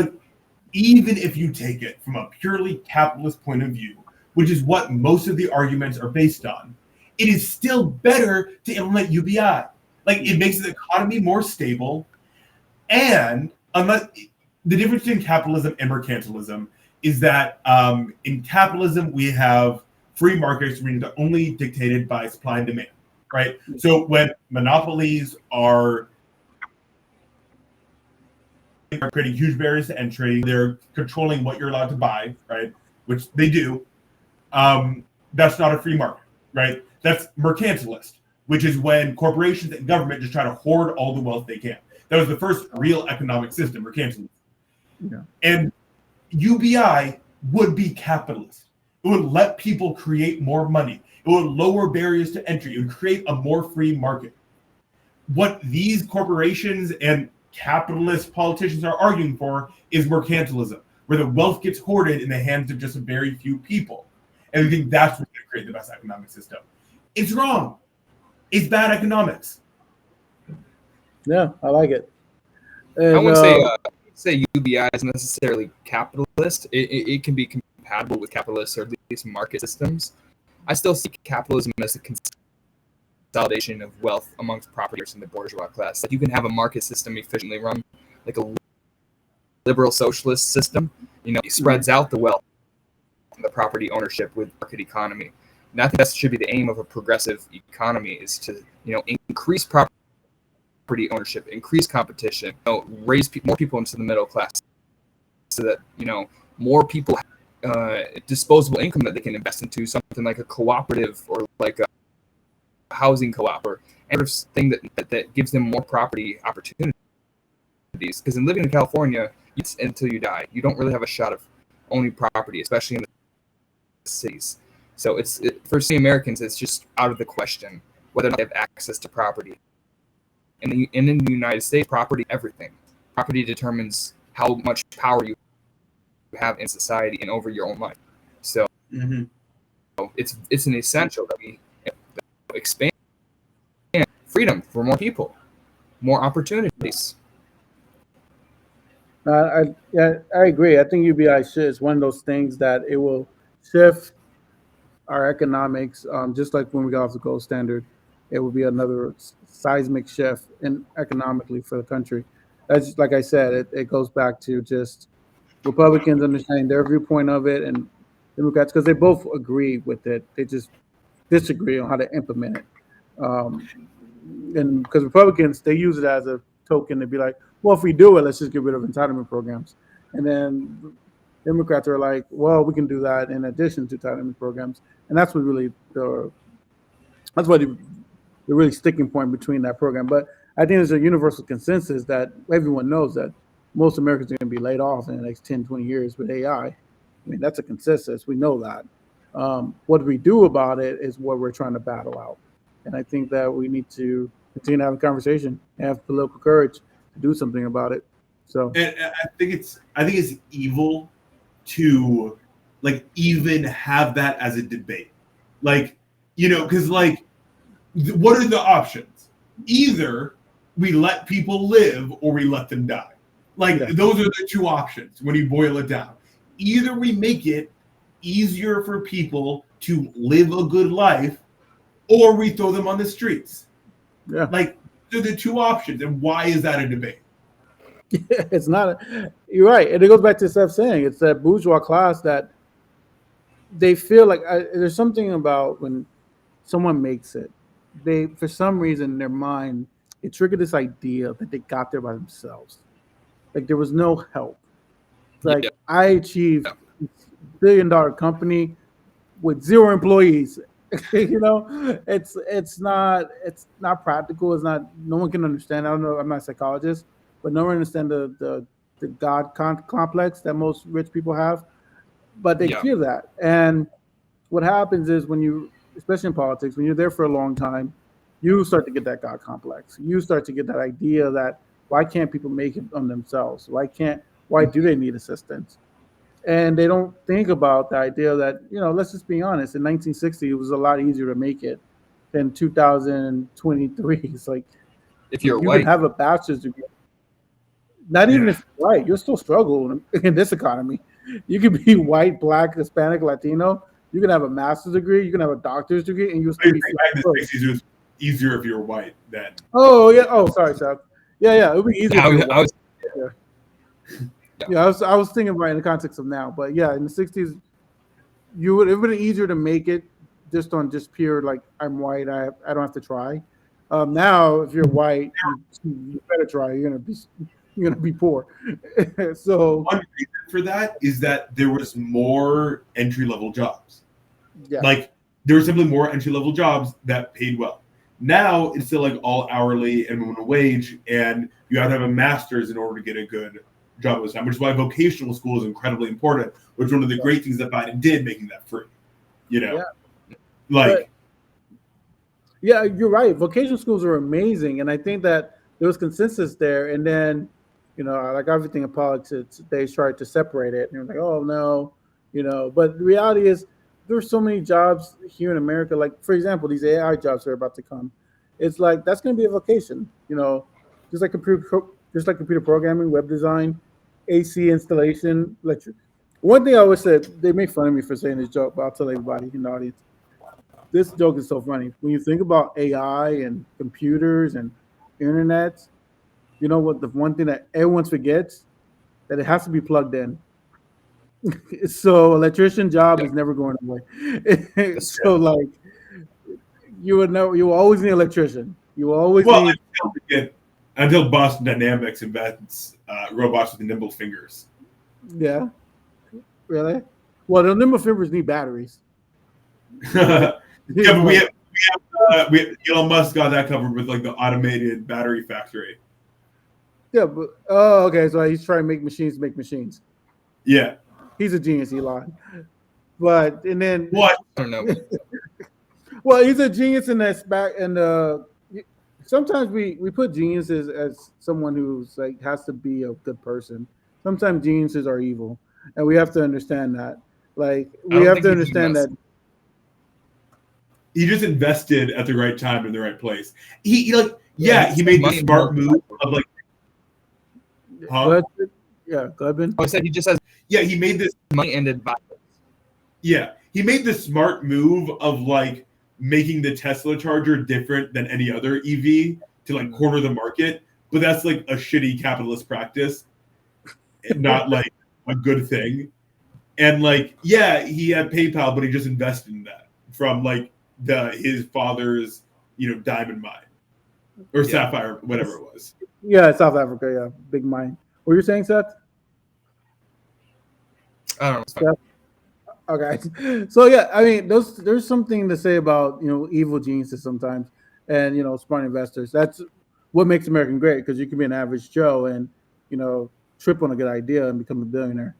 even if you take it from a purely capitalist point of view, which is what most of the arguments are based on, it is still better to implement UBI. It makes the economy more stable, and unless the difference between capitalism and mercantilism is that in capitalism we have free markets which are only dictated by supply and demand, right? So when monopolies are creating huge barriers to entry, they're controlling what you're allowed to buy, right? Which they do. That's not a free market, right? That's mercantilist, which is when corporations and government just try to hoard all the wealth they can. That was the first real economic system, mercantilism. Yeah. And UBI would be capitalist. It would let people create more money. It would lower barriers to entry. It would create a more free market. What these corporations and capitalist politicians are arguing for is mercantilism, where the wealth gets hoarded in the hands of just a very few people. And we think that's what's going to create the best economic system. It's wrong. It's bad economics. Yeah, I like it. And, I wouldn't say UBI is necessarily capitalist. It can be compatible with capitalist or at least market systems. I still see capitalism as a consolidation of wealth amongst propertiers in the bourgeois class. You can have a market system efficiently run, like a liberal socialist system. It spreads out the wealth and the property ownership with market economy. And I think that should be the aim of a progressive economy, is to increase property ownership, increase competition, raise more people into the middle class, so that more people have disposable income that they can invest into something like a cooperative or like a housing co-op or anything that gives them more property opportunities. Because in living in California, until you die, you don't really have a shot of owning property, especially in the cities. So for some Americans, it's just out of the question whether or not they have access to property. And in the United States, property, everything. Property determines how much power you have in society and over your own life. So it's an essential that we expand freedom for more people, more opportunities. I agree. I think UBI is one of those things that it will shift our economics, just like when we got off the gold standard. It will be another seismic shift economically for the country. That's just, like I said, it goes back to just Republicans understanding their viewpoint of it and Democrats, because they both agree with it. They just disagree on how to implement it. And because Republicans, they use it as a token to be like, well, if we do it, let's just get rid of entitlement programs. And then Democrats are like, well, we can do that in addition to entitlement programs. And that's what really the really sticking point between that program. But I think there's a universal consensus that everyone knows that most Americans are going to be laid off in the next 10, 20 years with AI. I mean, that's a consensus. We know that. What we do about it is what we're trying to battle out. And I think that we need to continue to have a conversation and have political courage to do something about it. So and I think it's evil to like even have that as a debate, like because like what are the options? Either we let people live or we let them die. Like yeah, those are the two options when you boil it down. Either we make it easier for people to live a good life, or we throw them on the streets. yeah. Like they're the two options, and why is that a debate? It's not. You're right, and it goes back to Seth saying it's that bourgeois class that they feel like there's something about when someone makes it, they for some reason in their mind it triggered this idea that they got there by themselves. Like there was no help. Yeah. Like I achieved $1 billion company with 0 employees. It's not practical. It's not. No one can understand. I don't know. I'm not a psychologist, but no one understand the complex that most rich people have. But they Yeah. feel that, and what happens is when you, especially in politics, when you're there for a long time, you start to get that God complex. You start to get that idea that why can't people make it on themselves? Why do they need assistance? And they don't think about the idea that, let's just be honest, in 1960 it was a lot easier to make it than 2023. It's like If you're you can white, have a bachelor's degree. Not even Yeah. if you're white, you're still struggling in this economy. You can be white, black, Hispanic, Latino. You can have a master's degree, you can have a doctor's degree, and you'll I still be think back in the 60s, it was easier if you were white then. Oh yeah. Oh, sorry, Seth. Yeah. It would be easier I if you're was, I white. was Yeah, I was thinking right in the context of now, but yeah, in the '60s, it would have been easier to make it just on just pure like I'm white, I don't have to try. Now, if you're white, you better try. You're gonna be poor. So One reason for that is that there was more entry level jobs. yeah, Like there were simply more entry level jobs that paid well. Now it's still like all hourly and minimum wage, and you have to have a master's in order to get a good job this time, which is why vocational school is incredibly important, which is one of the great things that Biden did, making that free. yeah. Like But yeah, you're right. Vocational schools are amazing, and I think that there was consensus there. And then, like everything in politics, they tried to separate it. And they're like, "Oh no," But the reality is, there's so many jobs here in America. Like, for example, these AI jobs that are about to come. It's like that's going to be a vocation. Just like computer programming, web design, AC installation, electric. One thing I always said, they make fun of me for saying this joke, but I'll tell everybody in the audience this joke is so funny. When you think about AI and computers and internet, you know what? The one thing that everyone forgets that it has to be plugged in. So electrician job yeah, is never going away. that's true. So like you will always need an electrician. You will always well, need until Boston Dynamics invents robots with nimble fingers. yeah, really. Well, the nimble fingers need batteries. Yeah, but we have Elon Musk got that covered with like the automated battery factory. Yeah, but oh, okay. So he's trying to make machines. Yeah. He's a genius, Elon. But and then What? I don't know. well, he's a genius in that back and sometimes we put geniuses as someone who's like has to be a good person. Sometimes geniuses are evil, and we have to understand that. Like I we don't have think to he's understand that. He just invested at the right time in the right place. He he made the Money smart more- move of like, Go ahead. Yeah, go ahead, Ben. I said he just has he made this money and advice. he made the smart move of like making the Tesla charger different than any other EV to like corner the market, but that's like a shitty capitalist practice, not like a good thing. And like, he had PayPal, but he just invested in that from like his father's, diamond mine or sapphire, whatever it was. Yeah, South Africa. Yeah, big mine. What you're saying, Seth? I don't know. Okay. So yeah, I mean, there's something to say about evil geniuses sometimes, and smart investors. That's what makes American great because you can be an average Joe and trip on a good idea and become a billionaire.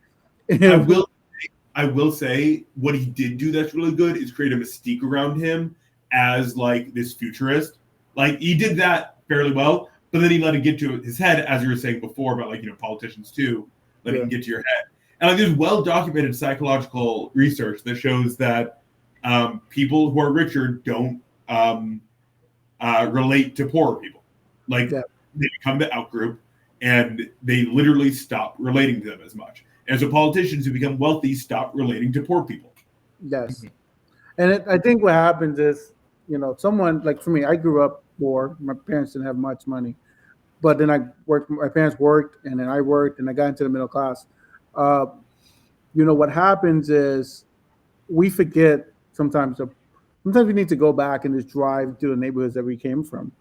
I will say what he did do that's really good is create a mystique around him as like this futurist. Like he did that fairly well, but then he let it get to his head, as you were saying before about politicians too, let it get to your head. And there's well documented psychological research that shows that people who are richer don't relate to poorer people. They become the outgroup, and they literally stop relating to them as much. And so politicians who become wealthy stop relating to poor people. Yes. And I think what happens is, someone like for me, I grew up poor. My parents didn't have much money, but then I worked. My parents worked, and then I worked, and I got into the middle class. What happens is we forget sometimes. Sometimes we need to go back and just drive to the neighborhoods that we came from,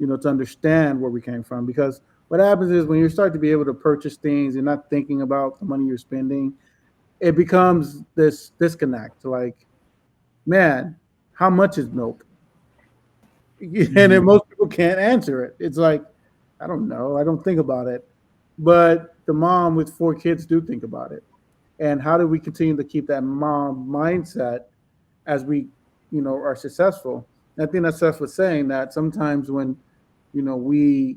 to understand where we came from. Because what happens is when you start to be able to purchase things, you're not thinking about the money you're spending. It becomes this disconnect. Like, man, how much is milk? And then most people can't answer it. It's like, I don't know. I don't think about it. But the mom with 4 kids do think about it. And how do we continue to keep that mom mindset as we, are successful? And I think that Seth was saying that sometimes when, we,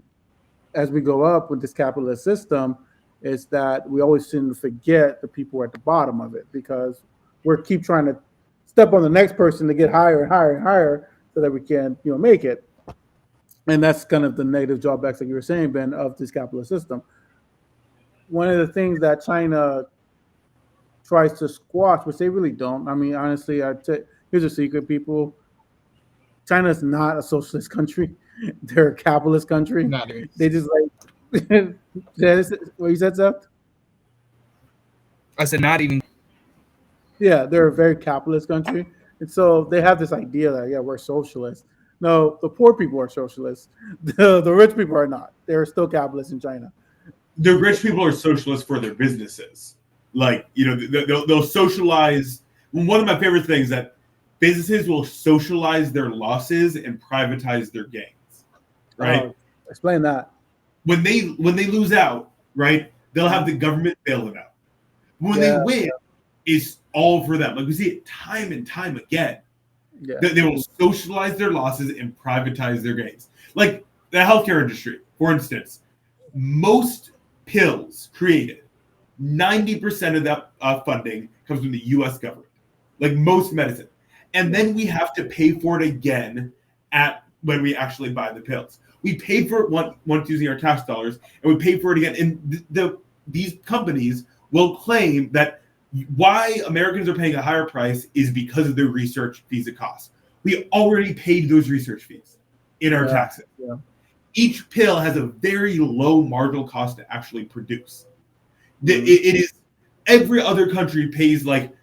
as we go up with this capitalist system, is that we always seem to forget the people at the bottom of it because we're keep trying to step on the next person to get higher and higher and higher so that we can, make it. And that's kind of the negative drawbacks, like you were saying, Ben, of this capitalist system. One of the things that China tries to squash, which they really don't. I mean, honestly, here's a secret, people. China's not a socialist country. They're a capitalist country. Not even. They just like what you said, Seth? I said not even. Yeah, they're a very capitalist country. And so they have this idea that, we're socialists. No, the poor people are socialists. The rich people are not. They're still capitalists in China. The rich people are socialists for their businesses. They'll socialize. One of my favorite things that businesses will socialize their losses and privatize their gains. Right? Explain that. When they lose out, right, they'll have the government bail them out. When they win, it's all for them. Like we see it time and time again. Yeah. They will socialize their losses and privatize their gains. Like the healthcare industry, for instance, most pills created, 90% of that funding comes from the U.S. government, like most medicine. And then we have to pay for it again when we actually buy the pills. We paid for it once using our tax dollars, and we pay for it again. And these companies will claim that why Americans are paying a higher price is because of the research fees it costs. We already paid those research fees in our taxes. Yeah. Each pill has a very low marginal cost to actually produce. It is every other country pays like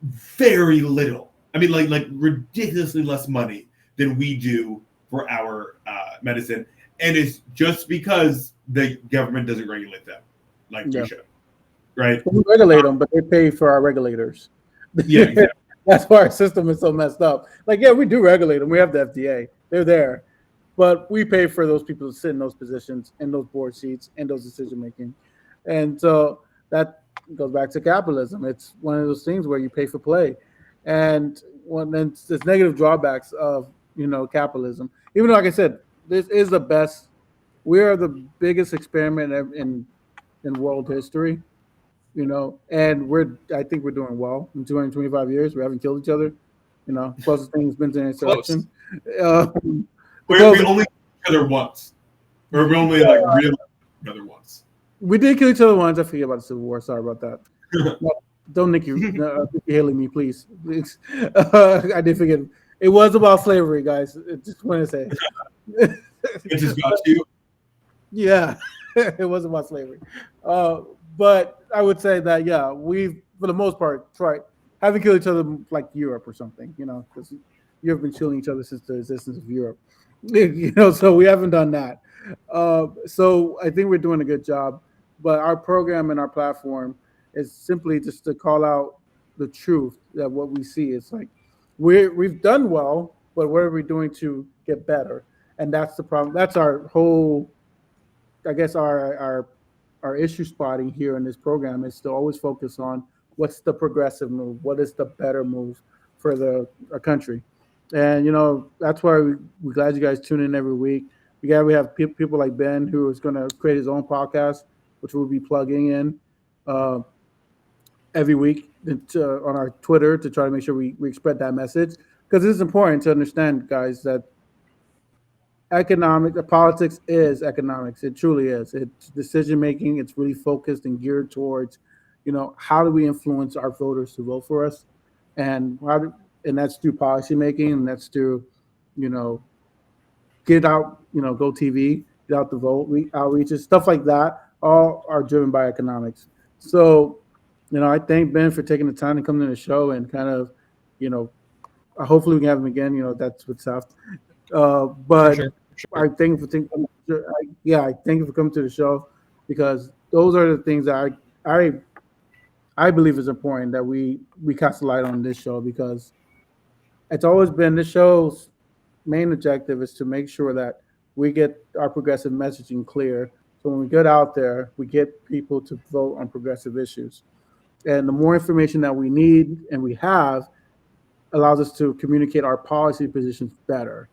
very little. I mean, like ridiculously less money than we do for our medicine, and it's just because the government doesn't regulate them like we should. Right? We regulate them, but they pay for our regulators. Yeah, exactly. That's why our system is so messed up. Like, we do regulate them. We have the FDA. They're there. But we pay for those people to sit in those positions, in those board seats, in those decision-making. And so that goes back to capitalism. It's one of those things where you pay for play. And there's negative drawbacks of, capitalism. Even though, like I said, this is the best. We are the biggest experiment in world history. And I think we're doing well in 225 years. We haven't killed each other. Closest thing has been to an insurrection. We only killed each other once. Or we only really each other once. We did kill each other once. I forget about the Civil War. Sorry about that. No, don't Nikki Haley me, please. I did forget. It was about slavery, guys. I just want to say. It just got you. Yeah, it was about slavery. But I would say that, we've, for the most part, tried. Haven't killed each other like Europe or something, because Europe been killing each other since the existence of Europe. So we haven't done that. So I think we're doing a good job. But our program and our platform is simply just to call out the truth that what we see is like we've done well, but what are we doing to get better? And that's the problem. That's our whole, I guess, our issue spotting here in this program is to always focus on what's the progressive move, what is the better move for our country. And that's why we're glad you guys tune in every week. We have people like Ben who is going to create his own podcast, which we'll be plugging in uh, every week on our Twitter to try to make sure we spread that message because it's important to understand, guys, that politics is economics. It truly is. It's decision making. It's really focused and geared towards, how do we influence our voters to vote for us, and and that's through policy making, and that's through, you know, get out, go TV, get out the vote, outreaches, stuff like that. All are driven by economics. So, I thank Ben for taking the time to come to the show and kind of, you know, hopefully we can have him again. That's what's Seth. For But sure. I thank you for I thank you for coming to the show because those are the things that I believe is important that we cast a light on this show because it's always been this show's main objective is to make sure that we get our progressive messaging clear. So when we get out there, we get people to vote on progressive issues. And the more information that we need and we have allows us to communicate our policy positions better.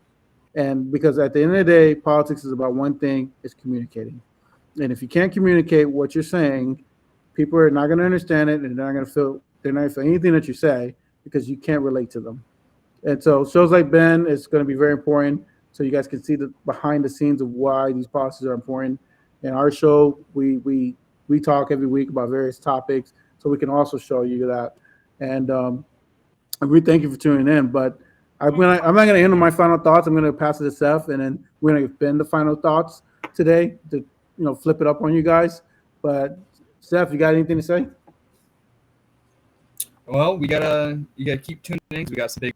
And because at the end of the day, politics is about one thing, it's communicating. And if you can't communicate what you're saying, people are not going to understand it and they're not going to feel anything that you say because you can't relate to them. And so shows like Ben is going to be very important so you guys can see the behind the scenes of why these policies are important. In our show, we talk every week about various topics so we can also show you that. And we thank you for tuning in. But I'm not going to end on my final thoughts. I'm going to pass it to Seth, and then we're going to give Ben the final thoughts today to flip it up on you guys. But Seth, you got anything to say? Well, you gotta keep tuning in. We got some big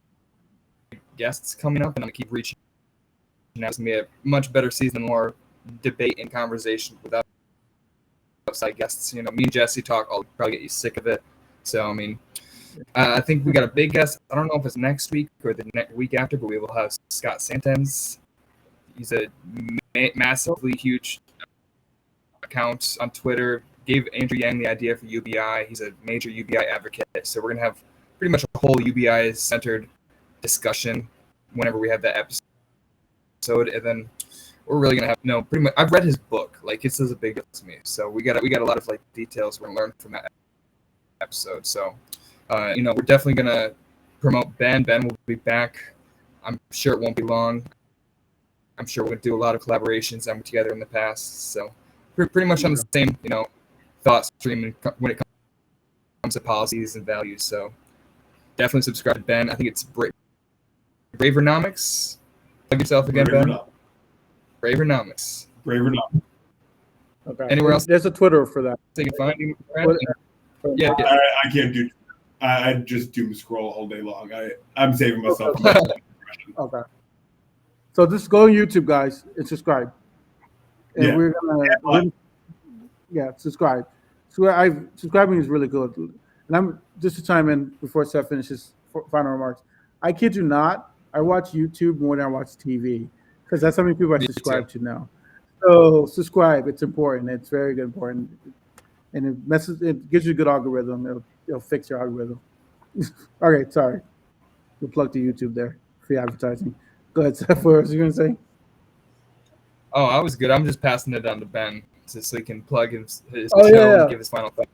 guests coming up, and I'm gonna keep reaching out. It's gonna be a much better season, more debate and conversation without outside guests. Me and Jesse talk. I'll probably get you sick of it. So I mean, I think we got a big guest. I don't know if it's next week or the week after, but we will have Scott Santens. He's a massively huge account on Twitter. Gave Andrew Yang the idea for UBI. He's a major UBI advocate. So we're going to have pretty much a whole UBI-centered discussion whenever we have that episode. And then we're really going to have, pretty much, I've read his book. Like, it says a big deal to me. So we got a lot of, details we're going to learn from that episode. So, we're definitely going to promote Ben. Ben will be back. I'm sure it won't be long. I'm sure we're going to do a lot of collaborations that were together in the past. So pretty much on the same, thought stream when it comes to policies and values. So definitely subscribe to Ben. I think it's Bravernomics. Plug yourself again, Ben. Bravernomics. Okay. Anywhere else? There's a Twitter for that. So you can find him. Yeah. I can't do. I just doom scroll all day long. I'm saving myself. Okay. So just go on YouTube, guys, and subscribe. And we're gonna subscribe. Subscribing is really good. And I'm just to chime in before Seth finishes final remarks. I kid you not, I watch YouTube more than I watch TV because that's how many people I subscribe to now. So subscribe. It's important. It's very good, important, and it gives you a good algorithm. It'll fix your algorithm. Okay, sorry. We'll plug to YouTube there. Free advertising. Go ahead, Seth. What was you gonna say? Oh, I was good. I'm just passing it on to Ben so he can plug his show and give his final thought.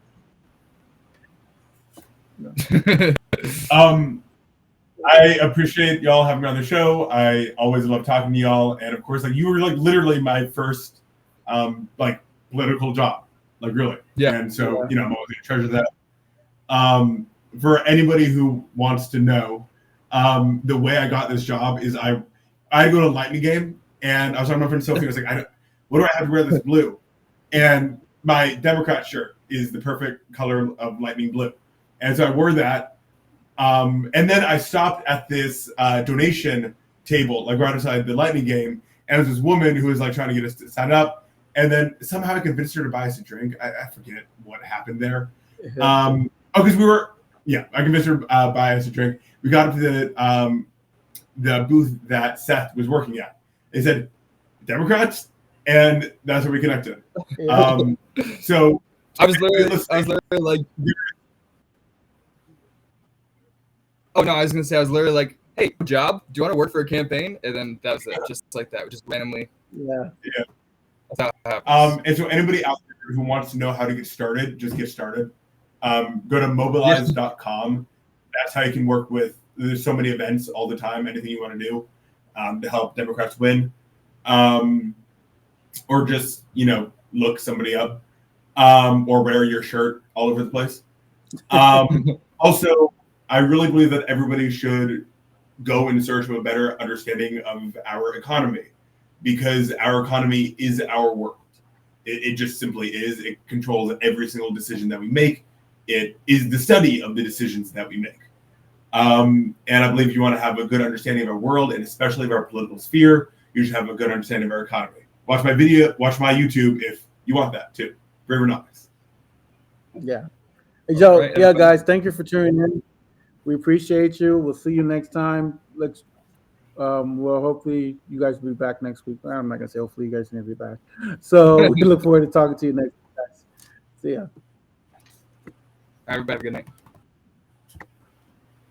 I appreciate y'all having me on the show. I always love talking to y'all, and of course, you were literally my first political job, really. Yeah. And so I'm always gonna treasure that. For anybody who wants to know, the way I got this job is I go to a Lightning game, and I was talking to my friend Sophie. I was like, what do I have to wear this blue? And my Democrat shirt is the perfect color of lightning blue. And so I wore that. And then I stopped at this donation table, right outside the Lightning game. And there was this woman who was trying to get us to sign up. And then somehow I convinced her to buy us a drink. I forget what happened there. Because I convinced her to buy us a drink. We got up to the booth that Seth was working at. They said, Democrats? And that's where we connected. So I was literally like, oh no, I was gonna say I was literally like, hey, job, do you want to work for a campaign? And then that was it, just like that, just randomly. Yeah. That's how it happens. And so anybody out there who wants to know how to get started, just get started. Go to mobilize.com. That's how you can work with. There's so many events all the time. Anything you want to do to help Democrats win, or just look somebody up, or wear your shirt all over the place. Also, I really believe that everybody should go in search of a better understanding of our economy, because our economy is our world. It just simply is. It controls every single decision that we make. It is the study of the decisions that we make. And I believe you want to have a good understanding of our world, and especially of our political sphere, you should have a good understanding of our economy. Watch my YouTube if you want that too. Bravernomics. Yeah. Hey, Joe. Right, yeah, guys. Thank you for tuning in. We appreciate you. We'll see you next time. Well, hopefully you guys will be back next week. I'm not gonna say hopefully you guys can be back. So we look forward to talking to you next week, guys. See ya. Everybody have a good night.